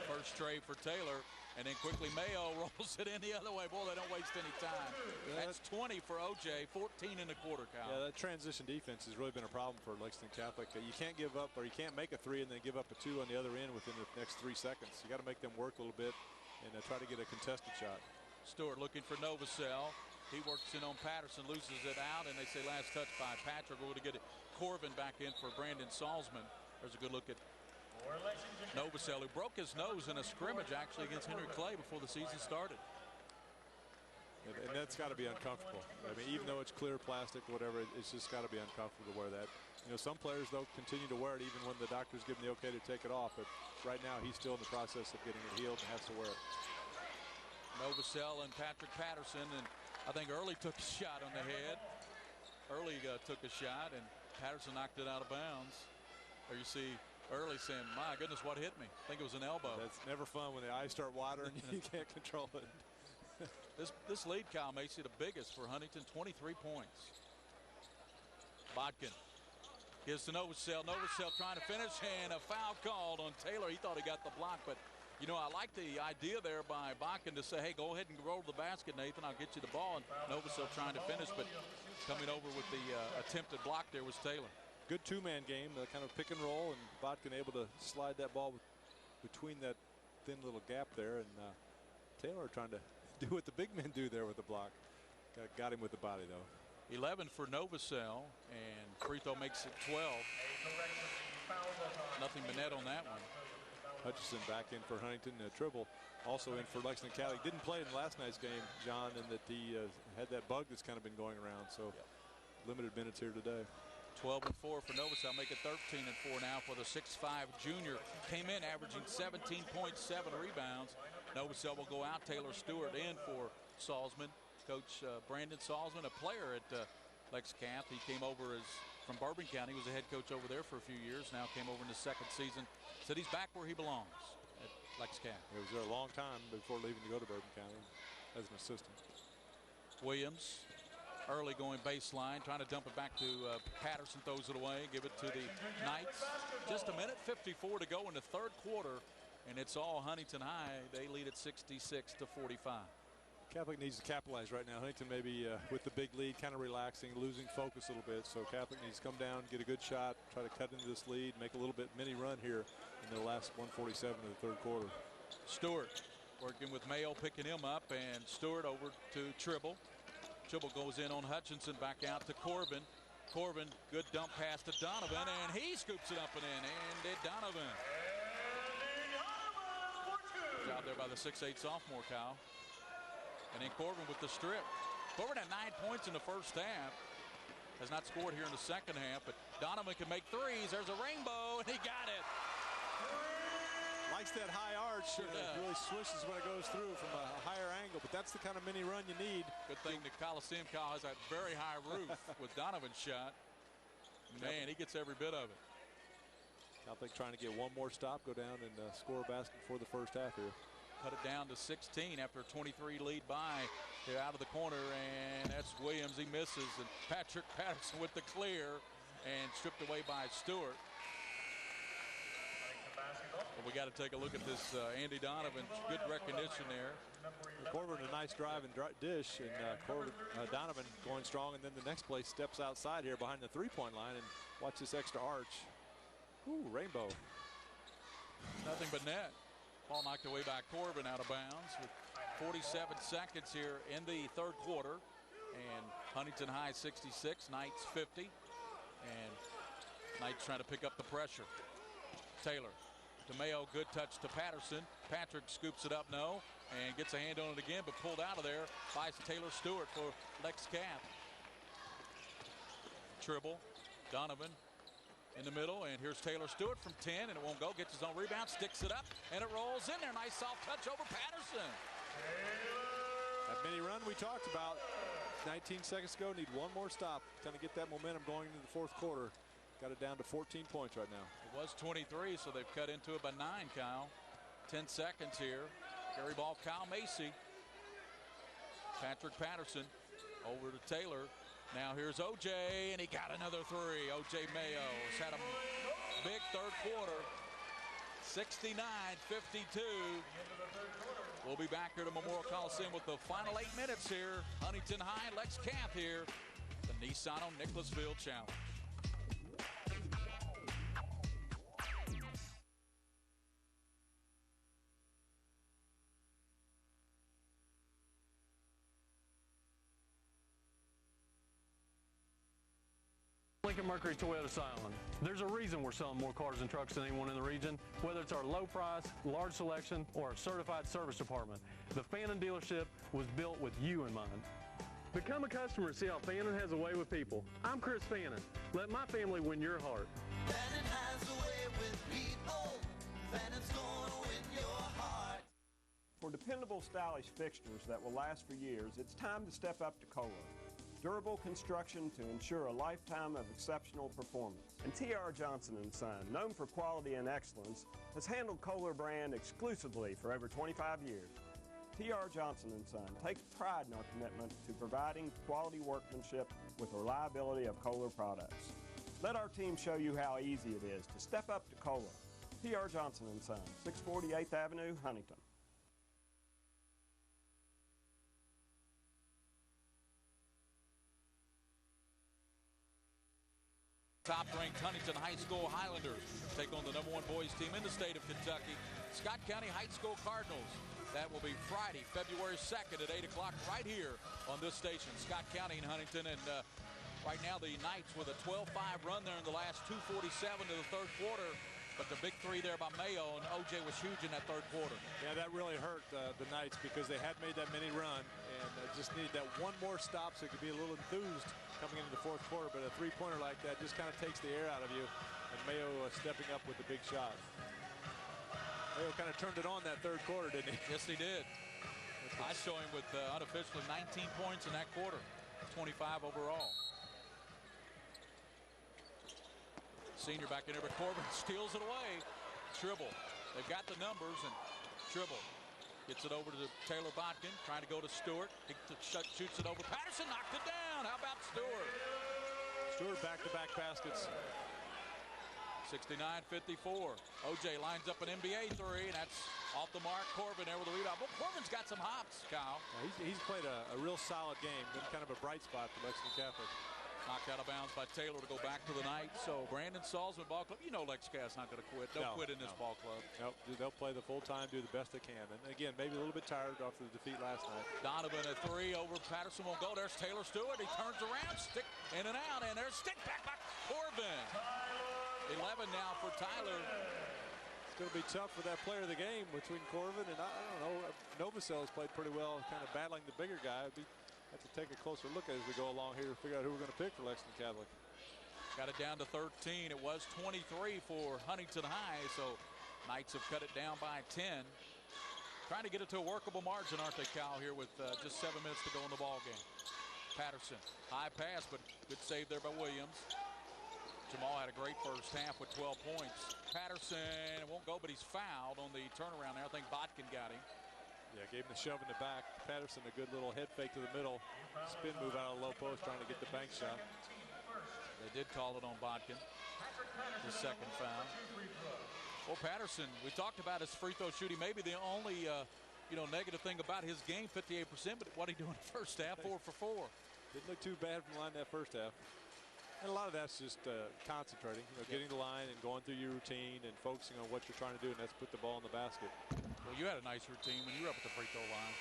S1: First trade for Taylor. And then quickly Mayo rolls it in the other way. Boy, they don't waste any time. That's 20 for O.J., 14 in the quarter, Kyle.
S2: Yeah, that transition defense has really been a problem for Lexington Catholic. You can't give up, or you can't make a 3 and then give up a 2 on the other end within the next 3 seconds. You got to make them work a little bit and try to get a contested shot.
S1: Stewart looking for Novosel. He works in on Patterson, loses it out, and they say last touch by Patrick. We're going to get it. Corbin back in for Brandon Salzman. There's a good look at Novosel, who broke his nose in a scrimmage actually against Henry Clay before the season started.
S2: And that's got to be uncomfortable. I mean, even though it's clear plastic, whatever, it's just got to be uncomfortable to wear that. You know, some players, though, continue to wear it even when the doctors give them the okay to take it off. But right now, he's still in the process of getting it healed and has to wear it.
S1: Novosel and Patrick Patterson, and I think Early took a shot on the head. Early took a shot, and Patterson knocked it out of bounds. There you see Early saying, my goodness, what hit me? I think it was an elbow.
S2: That's never fun when the eyes start watering. You can't control it.
S1: This lead, Kyle, makes it the biggest for Huntington, 23 points. Botkin gives to Novosel. Novosel trying to finish, and a foul called on Taylor. He thought he got the block, but, you know, I like the idea there by Botkin to say, hey, go ahead and roll to the basket, Nathan. I'll get you the ball. And Novosel trying to finish, but coming over with the attempted block there was Taylor.
S2: Good two-man game, kind of pick and roll, and Botkin able to slide that ball between that thin little gap there, and Taylor trying to do what the big men do there with the block. Got him with the body, though.
S1: 11 for Novosel, and free throw makes it 12. Nothing but net on that one.
S2: Hutchison back in for Huntington. Tribble also in for Lexington Catholic. Didn't play in last night's game, John, and that he had that bug that's kind of been going around, so limited minutes here today.
S1: 12 and 4 for Novosel, make it 13 and 4 now for the 6'5" junior. Came in averaging 17.7 rebounds. Novosel will go out. Taylor Stewart in for Salzman. Coach Brandon Salzman, a player at Lex Cath. He came over from Bourbon County. He was a head coach over there for a few years. Now came over in his 2nd season. Said he's back where he belongs at Lex Cath.
S2: He was there a long time before leaving to go to Bourbon County as an assistant.
S1: Williams. Early going baseline, trying to dump it back to Patterson, throws it away, give it to the Knights. Just a minute 54 to go in the 3rd quarter, and it's all Huntington High. They lead at 66-45.
S2: Catholic needs to capitalize right now. Huntington maybe with the big lead, kind of relaxing, losing focus a little bit. So Catholic needs to come down, get a good shot, try to cut into this lead, make a little bit mini run here in the last 147 of the 3rd quarter.
S1: Stewart working with Mayo, picking him up, and Stewart over to Tribble. Tribble goes in on Hutchinson, back out to Corbin. Corbin, good dump pass to Donovan, and he scoops it up and in. And did Donovan. Good job there by the 6'8" sophomore, Kyle. And then Corbin with the strip. Corbin had 9 points in the first half. has not scored here in the second half, but Donovan can make threes. There's a rainbow, and he got it.
S2: Likes that high arch.
S1: Sure does.
S2: Really swishes when it goes through from a higher angle, but that's the kind of mini run you need.
S1: Good thing the Coliseum has a very high roof with Donovan's shot. Man, he gets every bit of it.
S2: Catholic trying to get one more stop, go down and score a basket before the first half here.
S1: Cut it down to 16 after a 23 lead by here out of the corner, and that's Williams. He misses, and Patrick Patterson with the clear and stripped away by Stewart. Well, we got to take a look at this Andy Donovan. Good recognition there.
S2: Corbin a nice drive and dish, and Donovan going strong, and then the next play steps outside here behind the three-point line, and watch this extra arch. Ooh, rainbow.
S1: Nothing but net. Ball knocked away by Corbin out of bounds with 47 seconds here in the third quarter. And Huntington High 66, Knights 50. And Knights trying to pick up the pressure. Taylor to Mayo, good touch to Patterson. Patrick scoops it up, no, and gets a hand on it again, but pulled out of there by Taylor Stewart for Lex Cath. Tribble, Donovan in the middle, and here's Taylor Stewart from 10, and it won't go. Gets his own rebound, sticks it up, and it rolls in there. Nice soft touch over Patterson.
S2: That mini run we talked about 19 seconds ago. Need one more stop, kind of get that momentum going into the fourth quarter. Got it down to 14 points right now.
S1: It was 23, so they've cut into it by 9, Kyle. 10 seconds here. Carry ball, Kyle Macy. Patrick Patterson over to Taylor. Now here's OJ, and he got another three. OJ Mayo has had a big third quarter. 69-52. We'll be back here to Memorial Coliseum with the final 8 minutes here. Huntington High, Lex Cath here. The Nissan on Nicholasville Challenge.
S11: Lincoln Mercury Toyota Silent. There's a reason we're selling more cars and trucks than anyone in the region, whether it's our low price, large selection, or our certified service department. The Fannin dealership was built with you in mind. Become a customer and see how Fannin has a way with people. I'm Chris Fannin. Let my family win your heart.
S9: Fannin has a way with people. Fannin's gonna win your heart.
S8: For dependable, stylish fixtures that will last for years, it's time to step up to Kohler. Durable construction to ensure a lifetime of exceptional performance. And T.R. Johnson & Son, known for quality and excellence, has handled Kohler brand exclusively for over 25 years. T.R. Johnson & Son takes pride in our commitment to providing quality workmanship with the reliability of Kohler products. Let our team show you how easy it is to step up to Kohler. T.R. Johnson & Son, 640 8th Avenue, Huntington.
S1: Top-ranked Huntington High School Highlanders take on the #1 boys team in the state of Kentucky, Scott County High School Cardinals. That will be Friday, February 2nd at 8 o'clock right here on this station. Scott County and Huntington, and right now the Knights with a 12-5 run there in the last 2:47 to the third quarter. But the big three there by Mayo, and OJ was huge in that third quarter.
S2: Yeah, that really hurt the Knights because they had made that mini run and just needed that one more stop so it could be a little enthused coming into the fourth quarter. But a three-pointer like that just kind of takes the air out of you. And Mayo stepping up with the big shot. Mayo kind of turned it on that third quarter, didn't he?
S1: Yes, he did. I show him with unofficially 19 points in that quarter, 25 overall. Senior back in there, but Corbin steals it away. Tribble. They've got the numbers, and Tribble gets it over to Taylor Botkin, trying to go to Stewart. He shoots it over. Patterson knocked it down. How about Stewart?
S2: Stewart back-to-back baskets.
S1: 69-54. OJ lines up an NBA three, and that's off the mark. Corbin there with the rebound. Well, Corbin's got some hops, Kyle.
S2: He's played a real solid game. Been kind of a bright spot for Lexington Catholic.
S1: Knocked out of bounds by Taylor to go back to the Knights. So Brandon Salzman Ball Club, you know Lex Cath's not going to quit. They'll quit in this ball club.
S2: Nope, they'll play the full time, do the best they can. And again, maybe a little bit tired after the defeat last night.
S1: Donovan a three over Patterson won't go. There's Taylor Stewart. He turns around, stick in and out, and there's stick back by Corbin. 11 now for Tyler.
S2: It's going to be tough for that player of the game between Corbin and I don't know. Novosel has played pretty well, kind of battling the bigger guy. It'd be have to take a closer look as we go along here to figure out who we're going to pick for Lexington Catholic.
S1: Got it down to 13. It was 23 for Huntington High, so Knights have cut it down by 10. Trying to get it to a workable margin, aren't they, Cal, here with just 7 minutes to go in the ball game. Patterson, high pass, but good save there by Williams. Jamal had a great first half with 12 points. Patterson won't go, but he's fouled on the turnaround there. I think Botkin got him.
S2: Yeah, gave him the shove in the back. Patterson, a good little head fake to the middle. Spin move out of the low post, trying to get the bank shot.
S1: They did call it on Botkin. The second foul. Well, Patterson, we talked about his free throw shooting. Maybe the only negative thing about his game, 58%, but what he do in the first half, 4 for 4.
S2: Didn't look too bad from the line that first half. And a lot of that's just concentrating, getting the line and going through your routine and focusing on what you're trying to do, and that's put the ball in the basket.
S1: Well, you had a nice routine when you were up at the free throw line.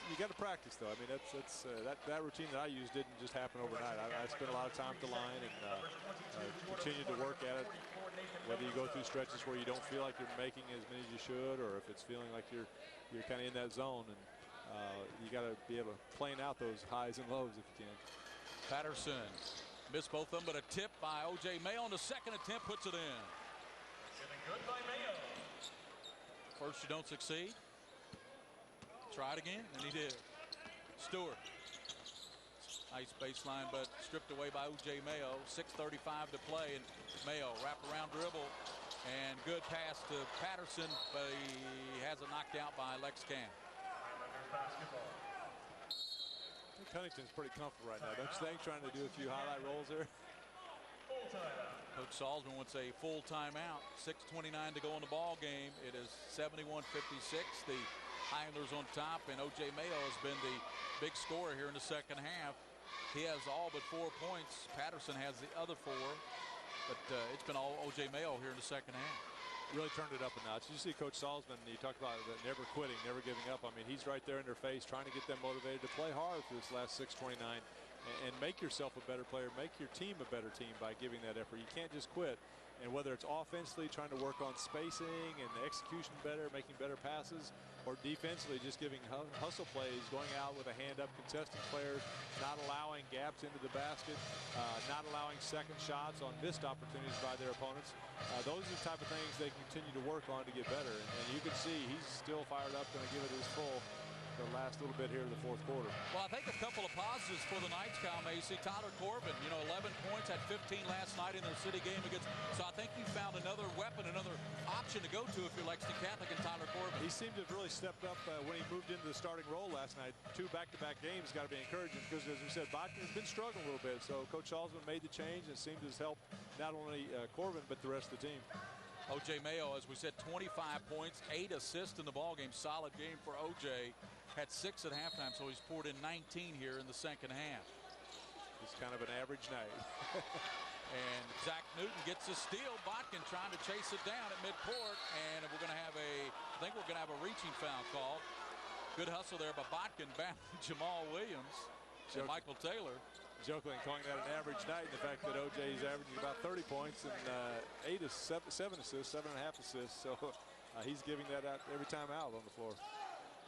S2: You got to practice, though. I mean, that routine that I used didn't just happen overnight. I spent a lot of time at the line and continued to work at it. Whether you go through stretches where you don't feel like you're making as many as you should, or if it's feeling like you're kind of in that zone, and you got to be able to plan out those highs and lows if you can.
S1: Patterson missed both of them, but a tip by O.J. Mayo on the second attempt puts it in.
S13: Good by Mayo.
S1: First you don't succeed. Try it again, and he did. Stewart. Nice baseline, but stripped away by O.J. Mayo. 6:35 to play, and Mayo wraparound dribble, and good pass to Patterson, but he has it knocked out by Lex Camp.
S2: I think Huntington's pretty comfortable right now, don't you think? Trying to do a few highlight rolls there.
S1: Coach Salzman wants a full timeout. 6:29 to go in the ball game. It is 71-56. The Highlanders on top, and O.J. Mayo has been the big scorer here in the second half. He has all but 4 points. Patterson has the other 4, but it's been all O.J. Mayo here in the second half.
S2: Really turned it up a notch. You see Coach Salzman, he talked about never quitting, never giving up. I mean, he's right there in their face trying to get them motivated to play hard for this last 6:29 and make yourself a better player, make your team a better team by giving that effort. You can't just quit. And whether it's offensively trying to work on spacing and execution better, making better passes, or defensively just giving hustle plays, going out with a hand up, contesting players, not allowing gaps into the basket, not allowing second shots on missed opportunities by their opponents. Those are the type of things they continue to work on to get better. And you can see he's still fired up, going to give it his full the last little bit here in the fourth quarter.
S1: Well, I think a couple of positives for the Knights, Kyle Macy. Tyler Corbin, 11 points, had 15 last night in their city game against. So I think you found another weapon, another option to go to if you're Lexington Catholic and Tyler Corbin.
S2: He seemed to have really stepped up when he moved into the starting role last night. 2 back-to-back games got to be encouraging because, as we said, Botkin has been struggling a little bit. So Coach Salzman made the change and seemed to have helped not only Corbin but the rest of the team.
S1: O.J. Mayo, as we said, 25 points, 8 assists in the ballgame. Solid game for O.J. Had 6 at halftime, so he's poured in 19 here in the second half.
S2: It's kind of an average night.
S1: And Zach Newton gets a steal. Botkin trying to chase it down at midcourt, and we're going to have I think we're going to have a reaching foul called. Good hustle there by Botkin, battling Jamal Williams and Michael Taylor.
S2: Jokingly calling that an average night, and the fact that O.J. is averaging about 30 points and 7 assists, 7.5 assists. So he's giving that out every time out on the floor.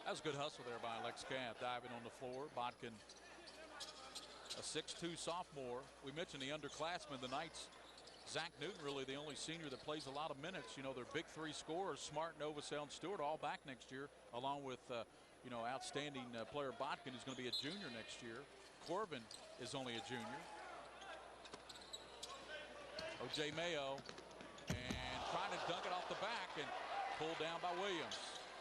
S1: That was a good hustle there by Lex Camp, diving on the floor. Botkin, a 6'2 sophomore. We mentioned the underclassmen, the Knights. Zach Newton, really the only senior that plays a lot of minutes. Their big 3 scorers, Smart, Novosel, and Stewart, all back next year, along with, outstanding player Botkin, who's going to be a junior next year. Corbin is only a junior. O.J. Mayo, and trying to dunk it off the back, and pulled down by Williams.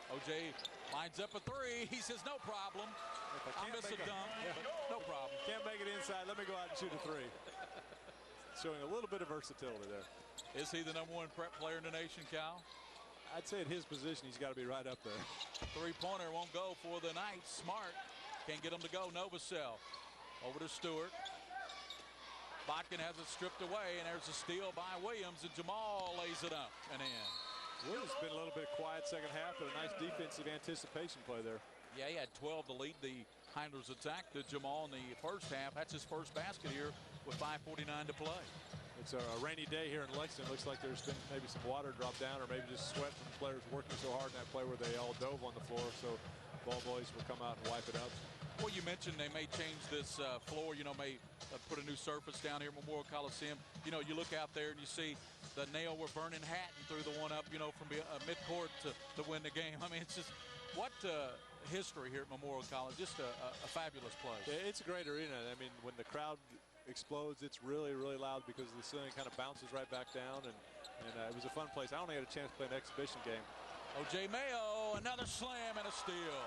S1: O.J. lines up a 3. He says, no problem. I miss a dunk, but no problem.
S2: Can't make it inside. Let me go out and shoot a 3. Showing a little bit of versatility there.
S1: Is he the #1 prep player in the nation, Cal?
S2: I'd say at his position, he's got to be right up there.
S1: 3-pointer won't go for the Knights. Smart can't get him to go. Novosel over to Stewart. Botkin has it stripped away, and there's a steal by Williams, and Jamal lays it up and in.
S2: Williams has been a little bit quiet second half, but a nice defensive anticipation play there.
S1: Yeah, he had 12 to lead the Highlanders attack to Jamal in the first half. That's his first basket here with 5:49 to play.
S2: It's a rainy day here in Lexington. Looks like there's been maybe some water dropped down, or maybe just sweat from the players working so hard in that play where they all dove on the floor. So ball boys will come out and wipe it up.
S1: Well, you mentioned they may change this floor, may put a new surface down here at Memorial Coliseum. You look out there and you see the nail where Vernon Hatton threw the one up, from midcourt to win the game. I mean, it's just what history here at Memorial College. Just a fabulous place.
S2: Yeah, it's a great arena. I mean, when the crowd explodes, it's really, really loud because the ceiling kind of bounces right back down, and it was a fun place. I only had a chance to play an exhibition game.
S1: O.J. Mayo, another slam and a steal.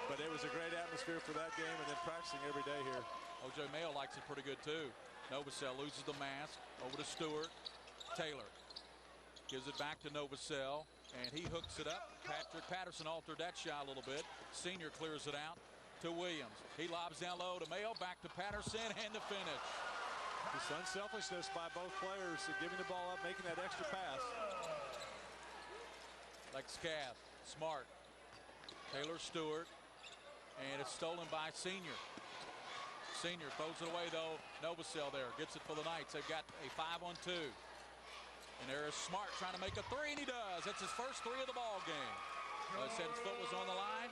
S2: But it was a great atmosphere for that game, and then practicing every day here.
S1: O.J. Mayo likes it pretty good, too. Novosel loses the mask. Over to Stewart. Taylor gives it back to Novosel, and he hooks it up. Patrick Patterson altered that shot a little bit. Senior clears it out to Williams. He lobs down low to Mayo, back to Patterson, and the finish.
S2: Just unselfishness by both players, giving the ball up, making that extra pass.
S1: Lex Cath, Smart, Taylor Stewart, and it's stolen by Senior. Senior throws it away, though. Novosel there gets it for the Knights. They've got a 5-on-2. And there is Smart trying to make a three, and he does. That's his first three of the ball game. I said his foot was on the line.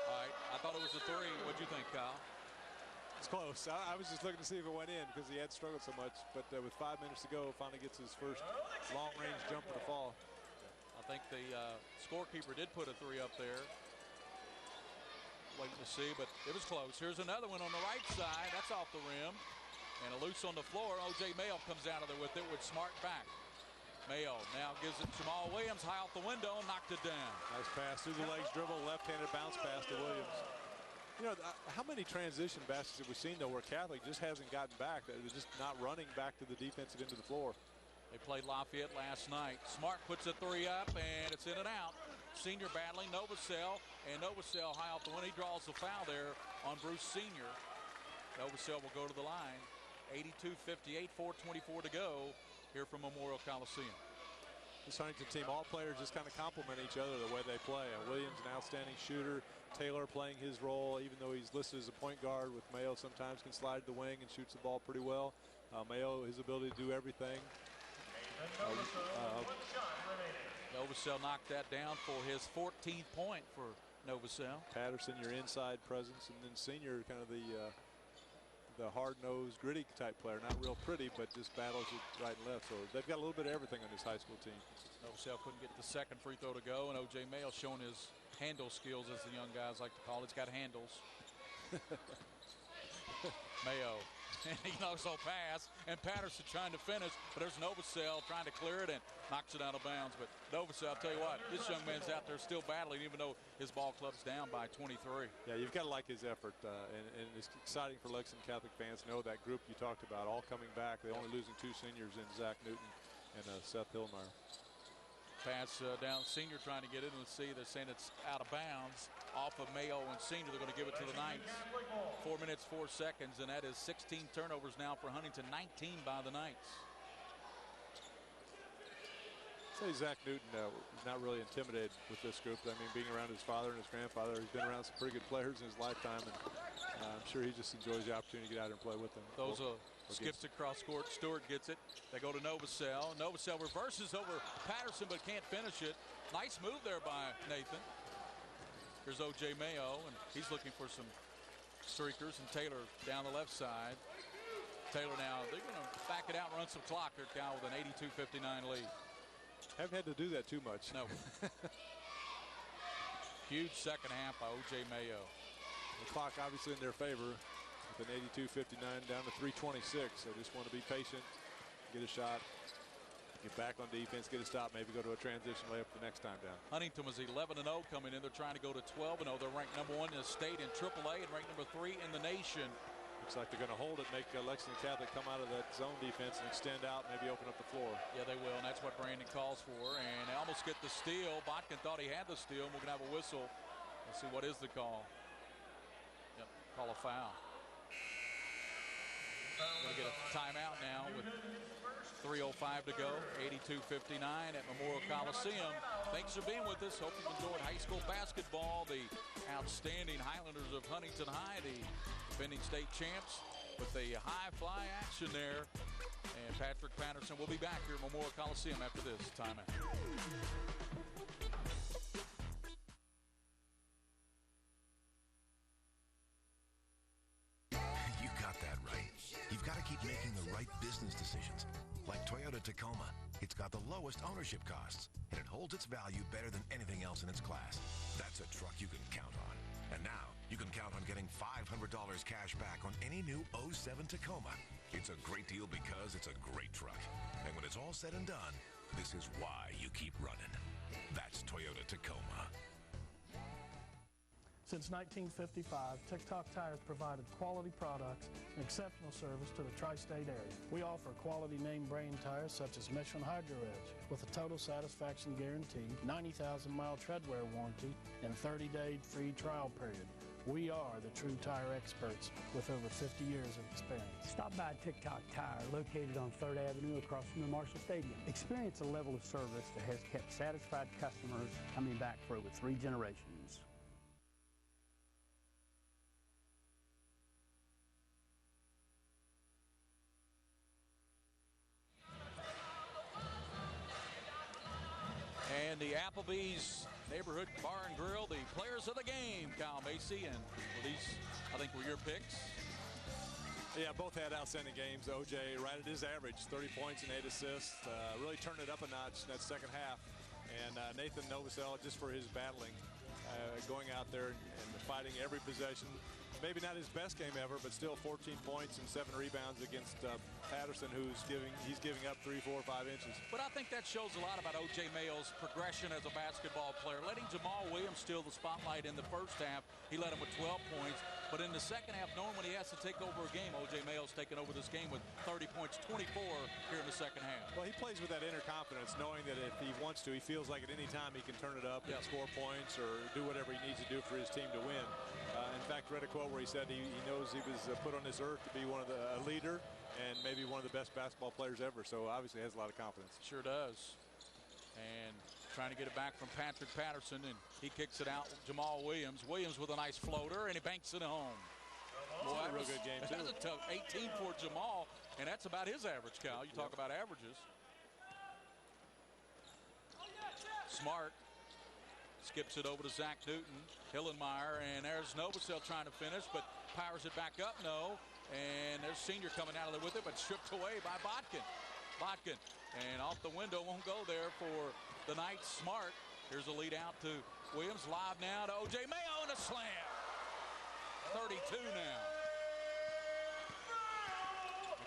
S1: All right, I thought it was a three. What'd you think, Kyle?
S2: It's close. I was just looking to see if it went in because he had struggled so much. But with 5 minutes to go, finally gets his first long-range jumper to fall.
S1: I think the scorekeeper did put a three up there. Waiting to see, but it was close. Here's another one on the right side. That's off the rim. And a loose on the floor. O.J. Mayo comes out of there with it with Smart back. Mayo now gives it to Jamal Williams. High off the window and knocked it down.
S2: Nice pass through the legs, dribble, left-handed bounce pass to Williams. How many transition baskets have we seen, though, where Catholic just hasn't gotten back? They're just not running back to the defensive end of the floor.
S1: They played Lafayette last night. Smart puts a three up, and it's in and out. Senior battling Novosel, and Novosel high off the one. He draws the foul there on Bruce Senior. Novosel will go to the line. 82-58, 4:24 to go here from Memorial Coliseum.
S2: This Huntington team, all players just kind of complement each other the way they play. Williams, an outstanding shooter. Taylor playing his role, even though he's listed as a point guard with Mayo, sometimes can slide to the wing and shoots the ball pretty well. Mayo, his ability to do everything.
S1: Novosel knocked that down for his 14th point for Novosel.
S2: Patterson, your inside presence, and then Senior, kind of the hard-nosed, gritty type player. Not real pretty, but just battles it right and left. So they've got a little bit of everything on this high school team.
S1: Novosel couldn't get the second free throw to go, and O.J. Mayo showing his handle skills, as the young guys like to call it. He's got handles. Mayo. And he knocks on pass, and Patterson trying to finish, but there's Novosel trying to clear it and knocks it out of bounds. But Novosel, I'll tell you what, this young man's out there still battling, even though his ball club's down by 23.
S2: Yeah, you've got to like his effort, and it's exciting for Lexington Catholic fans to know that group you talked about all coming back. They're only losing two seniors in Zach Newton and Seth Hillmeyer.
S1: Pass down, Senior trying to get it, and let's see, they're saying it's out of bounds off of Mayo and Senior. They're going to give it to the Knights. 4 minutes, 4 seconds, and that is 16 turnovers now for Huntington, 19 by the Knights.
S2: I'd say Zach Newton is not really intimidated with this group. I mean, being around his father and his grandfather, he's been around some pretty good players in his lifetime, and I'm sure he just enjoys the opportunity to get out there and play with them.
S1: Those skips across court. Stewart gets it. They go to Novosel. Novosel reverses over Patterson, but can't finish it. Nice move there by Nathan. Here's O.J. Mayo, and he's looking for some streakers, and Taylor down the left side. Taylor now, they're going to back it out, run some clock. They're down with an 82-59 lead.
S2: Haven't had to do that too much.
S1: No. Huge second half by O.J. Mayo.
S2: The clock obviously in their favor with an 82-59 down to 3:26. So just want to be patient, get a shot, get back on defense, get a stop, maybe go to a transition layup the next time down.
S1: Huntington was 11-0 coming in. They're trying to go to 12-0. They're ranked #1 in the state in AAA and ranked #3 in the nation.
S2: Looks like they're going to hold it, make Lexington Catholic come out of that zone defense and extend out, maybe open up the floor.
S1: Yeah, they will, and that's what Brandon calls for. And they almost get the steal. Botkin thought he had the steal, and we're going to have a whistle. Let's see, what is the call? Yep, call a foul. Going to get a timeout now with 3:05 to go, 82-59 at Memorial Coliseum. Thanks for being with us. Hope you've enjoyed high school basketball. The outstanding Highlanders of Huntington High, the defending state champs, with the high fly action there. And Patrick Patterson will be back here at Memorial Coliseum after this timeout.
S15: got the lowest ownership costs, and it holds its value better than anything else in its class. That's a truck you can count on. And now, you can count on getting $500 cash back on any new 07 Tacoma. It's a great deal because it's a great truck. And when it's all said and done, this is why you keep running. That's Toyota Tacoma.
S3: Since 1955, TikTok Tires provided quality products and exceptional service to the tri-state area. We offer quality name brand tires such as Michelin Hydro Edge with a total satisfaction guarantee, 90,000-mile treadwear warranty, and 30-day free trial period. We are the true tire experts with over 50 years of experience.
S16: Stop by TikTok Tire, located on 3rd Avenue across from the Marshall Stadium. Experience a level of service that has kept satisfied customers coming back for over 3 generations.
S1: And the Applebee's Neighborhood Bar and Grill, the players of the game, Kyle Macy, and these, I think, were your picks.
S2: Yeah, both had outstanding games. OJ right at his average, 30 points and 8 assists. Really turned it up a notch in that second half. And Nathan Novosel, just for his battling, going out there and fighting every possession. Maybe not his best game ever, but still 14 points and 7 rebounds against Patterson, he's giving up 3, 4, 5 inches.
S1: But I think that shows a lot about O.J. Mayo's progression as a basketball player. Letting Jamal Williams steal the spotlight in the first half, he led him with 12 points. But in the second half, knowing when he has to take over a game, O.J. Mayo's taken over this game with 30 points, 24 here in the second half.
S2: Well, he plays with that inner confidence, knowing that if he wants to, he feels like at any time he can turn it up and score points or do whatever he needs to do for his team to win. In fact, read a quote where he said he knows he was put on this earth to be a leader and maybe one of the best basketball players ever. So obviously has a lot of confidence.
S1: Sure does. And trying to get it back from Patrick Patterson, and he kicks it out. Jamal Williams. Williams with a nice floater, and he banks it home.
S2: Boy, that was a real good game, too.
S1: That's a tough 18 for Jamal, and that's about his average, Cal. You talk about averages. Smart skips it over to Zach Newton. Hillenmeyer, and there's Novosel trying to finish, but powers it back up. No. And there's Senior coming out of there with it, but stripped away by Botkin. And off the window, won't go there for the Knights. Smart. Here's a lead out to Williams. Lob now to O.J. Mayo and a slam. 32 now.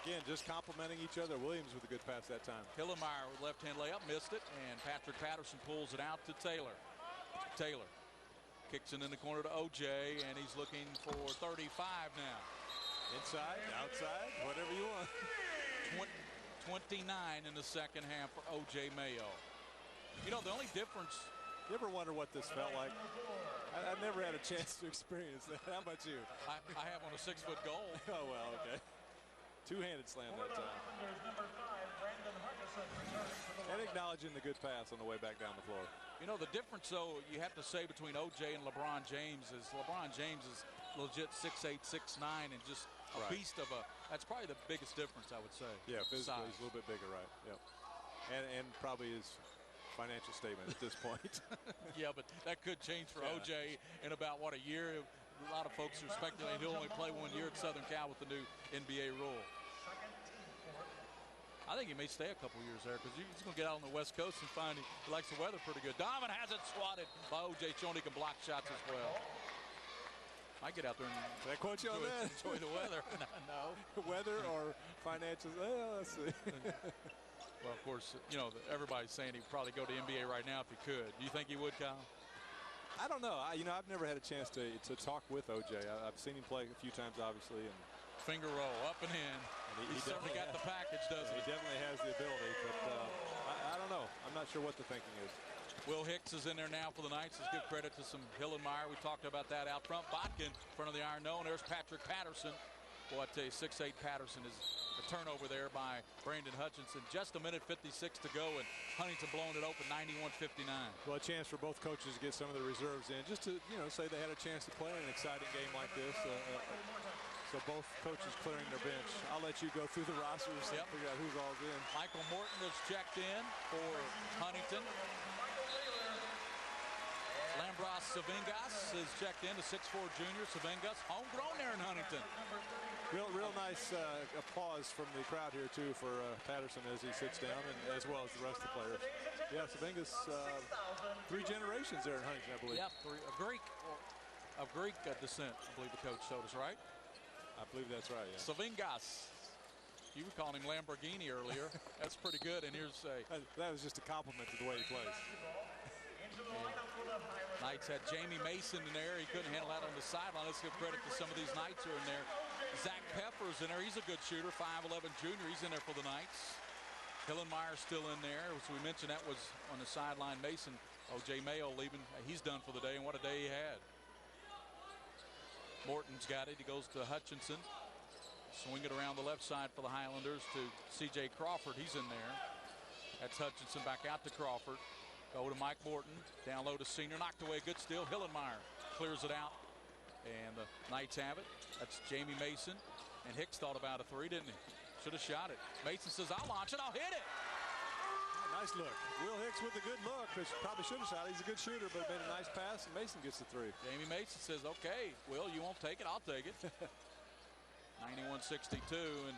S2: Again, just complimenting each other. Williams with a good pass that time.
S1: Hillenmeyer with left-hand layup, missed it, and Patrick Patterson pulls it out to Taylor. Taylor kicks it in the corner to O.J., and he's looking for 35 now.
S2: Inside, outside, whatever you want.
S1: 29 in the second half for O.J. Mayo. You know, the only difference.
S2: You ever wonder what this felt like? I've never had a chance to experience that. How about you?
S1: I have on a 6-foot goal.
S2: Oh, well, okay. Two-handed slam that time. And acknowledging the good pass on the way back down the floor.
S1: You know, the difference, though, you have to say between O.J. and LeBron James is LeBron James is legit 6'8", 6'9", and just a beast of a – that's probably the biggest difference, I would say.
S2: Yeah, physically he's a little bit bigger, right. Yep. And probably his financial statement at this point.
S1: Yeah, but that could change for O.J. in about, what, a year? A lot of folks are speculating he'll only play 1 year at Southern Cal with the new NBA rule. I think he may stay a couple years there because he's going to get out on the West Coast and find he likes the weather pretty good. Donovan has it swatted by O.J. showing he can block shots as well. I get out there and enjoy the weather. No.
S2: Weather or financial? Well, let's see.
S1: Well, of course, you know, everybody's saying he'd probably go to NBA right now if he could. Do you think he would, Kyle?
S2: I don't know. I've never had a chance to talk with O.J. I've seen him play a few times, obviously. And
S1: finger roll, up and in. He certainly got the package, doesn't he?
S2: He definitely has the ability, but I don't know. I'm not sure what the thinking is.
S1: Will Hicks is in there now for the Knights. Let's give credit to some Hillenmeyer. We talked about that out front. Botkin in front of the iron. No, and there's Patrick Patterson. Boy, I tell you, 6'8" Patterson is a turnover there by Brandon Hutchinson. Just a minute 56 to go, and Huntington blowing it open 91-59.
S2: Well, a chance for both coaches to get some of the reserves in, just to say they had a chance to play in an exciting game like this. So both coaches clearing their bench. I'll let you go through the rosters and figure out who's all in.
S1: Michael Morton is checked in for Huntington. Lambros Savingas is checked in, the 6'4 junior. Savingas, homegrown there in Huntington.
S2: Real nice applause from the crowd here, too, for Patterson as he sits down, and as well as the rest of the players. Yeah, Savingas, 3 generations there in Huntington, I believe.
S1: Yeah, of Greek descent, I believe the coach told us, right?
S2: I believe that's right, yeah.
S1: Savingas. You were calling him Lamborghini earlier. That's pretty good, and here's a...
S2: That was just a compliment to the way he plays.
S1: Knights had Jamie Mason in there. He couldn't handle that on the sideline. Let's give credit to some of these Knights who are in there. Zach Pepper's in there. He's a good shooter, 5'11 junior. He's in there for the Knights. Hillenmeyer's still in there. As we mentioned, that was on the sideline. Mason, O.J. Mayo leaving. He's done for the day, and what a day he had. Morton's got it. He goes to Hutchinson. Swing it around the left side for the Highlanders to C.J. Crawford. He's in there. That's Hutchinson back out to Crawford. Go to Mike Morton. Down low to senior. Knocked away. Good steal. Hillenmeyer clears it out. And the Knights have it. That's Jamie Mason. And Hicks thought about a 3, didn't he? Should have shot it. Mason says, I'll launch it. I'll hit it.
S2: Nice look. Will Hicks with a good look, which probably should have shot it. He's a good shooter, but it made a nice pass, and Mason gets the 3.
S1: Jamie Mason says, okay, Will, you won't take it. I'll take it. 91-62, and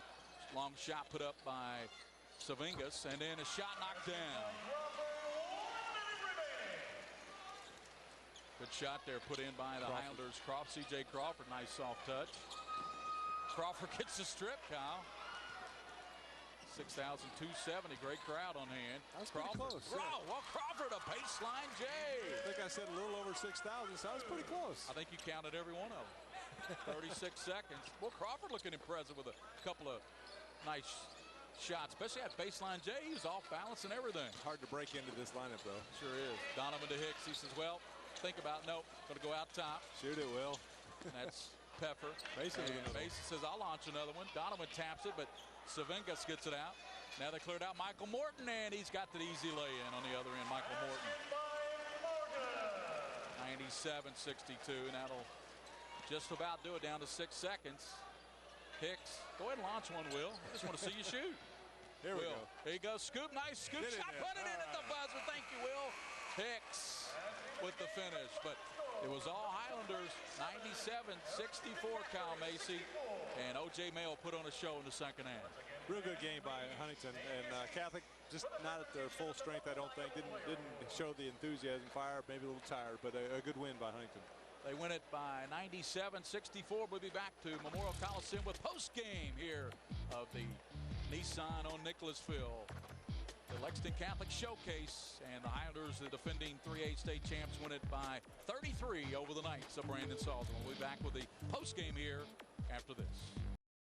S1: long shot put up by Savingas, and then a shot knocked down. Good shot there put in by the Highlanders. C.J. Crawford, nice soft touch. Crawford gets the strip, Kyle. 6,270, great crowd on hand.
S2: That was pretty close.
S1: Yeah. Well, Crawford, a baseline J.
S2: I think I said a little over 6,000, so that was pretty close.
S1: I think you counted every one of them. 36 seconds. Well, Crawford looking impressive with a couple of nice shots, especially at baseline J. He was off balance and everything.
S2: Hard to break into this lineup, though.
S1: Sure is. Donovan to Hicks. He says, well, think about, nope, going to go out top.
S2: Shoot it, Will.
S1: And that's Pepper.
S2: Mason
S1: says, I'll launch another one. Donovan taps it, but Savingas gets it out. Now they cleared out Michael Morton, and he's got the easy lay-in on the other end, Michael Morton. 97-62, and that'll just about do it, down to 6 seconds. Hicks, go ahead and launch one, Will. I just want to see you shoot.
S2: Here we go.
S1: There you go. Scoop, nice scoop shot. Put it in at the buzzer. Thank you, Will. Hicks with the finish. But it was all Highlanders, 97-64, Kyle Macy. And O.J. Mayo put on a show in the second half.
S2: Real good game by Huntington. And Catholic just not at their full strength, I don't think. Didn't show the enthusiasm, fire, maybe a little tired, but a good win by Huntington.
S1: They win it by 97-64. We'll be back to Memorial Coliseum with post-game here of the Nissan on Nicholasville. The Lexington Catholic Showcase, and the Highlanders, the defending 3A state champs, win it by 33 over the Knights of Brandon Salzman. We'll be back with the post-game here after this.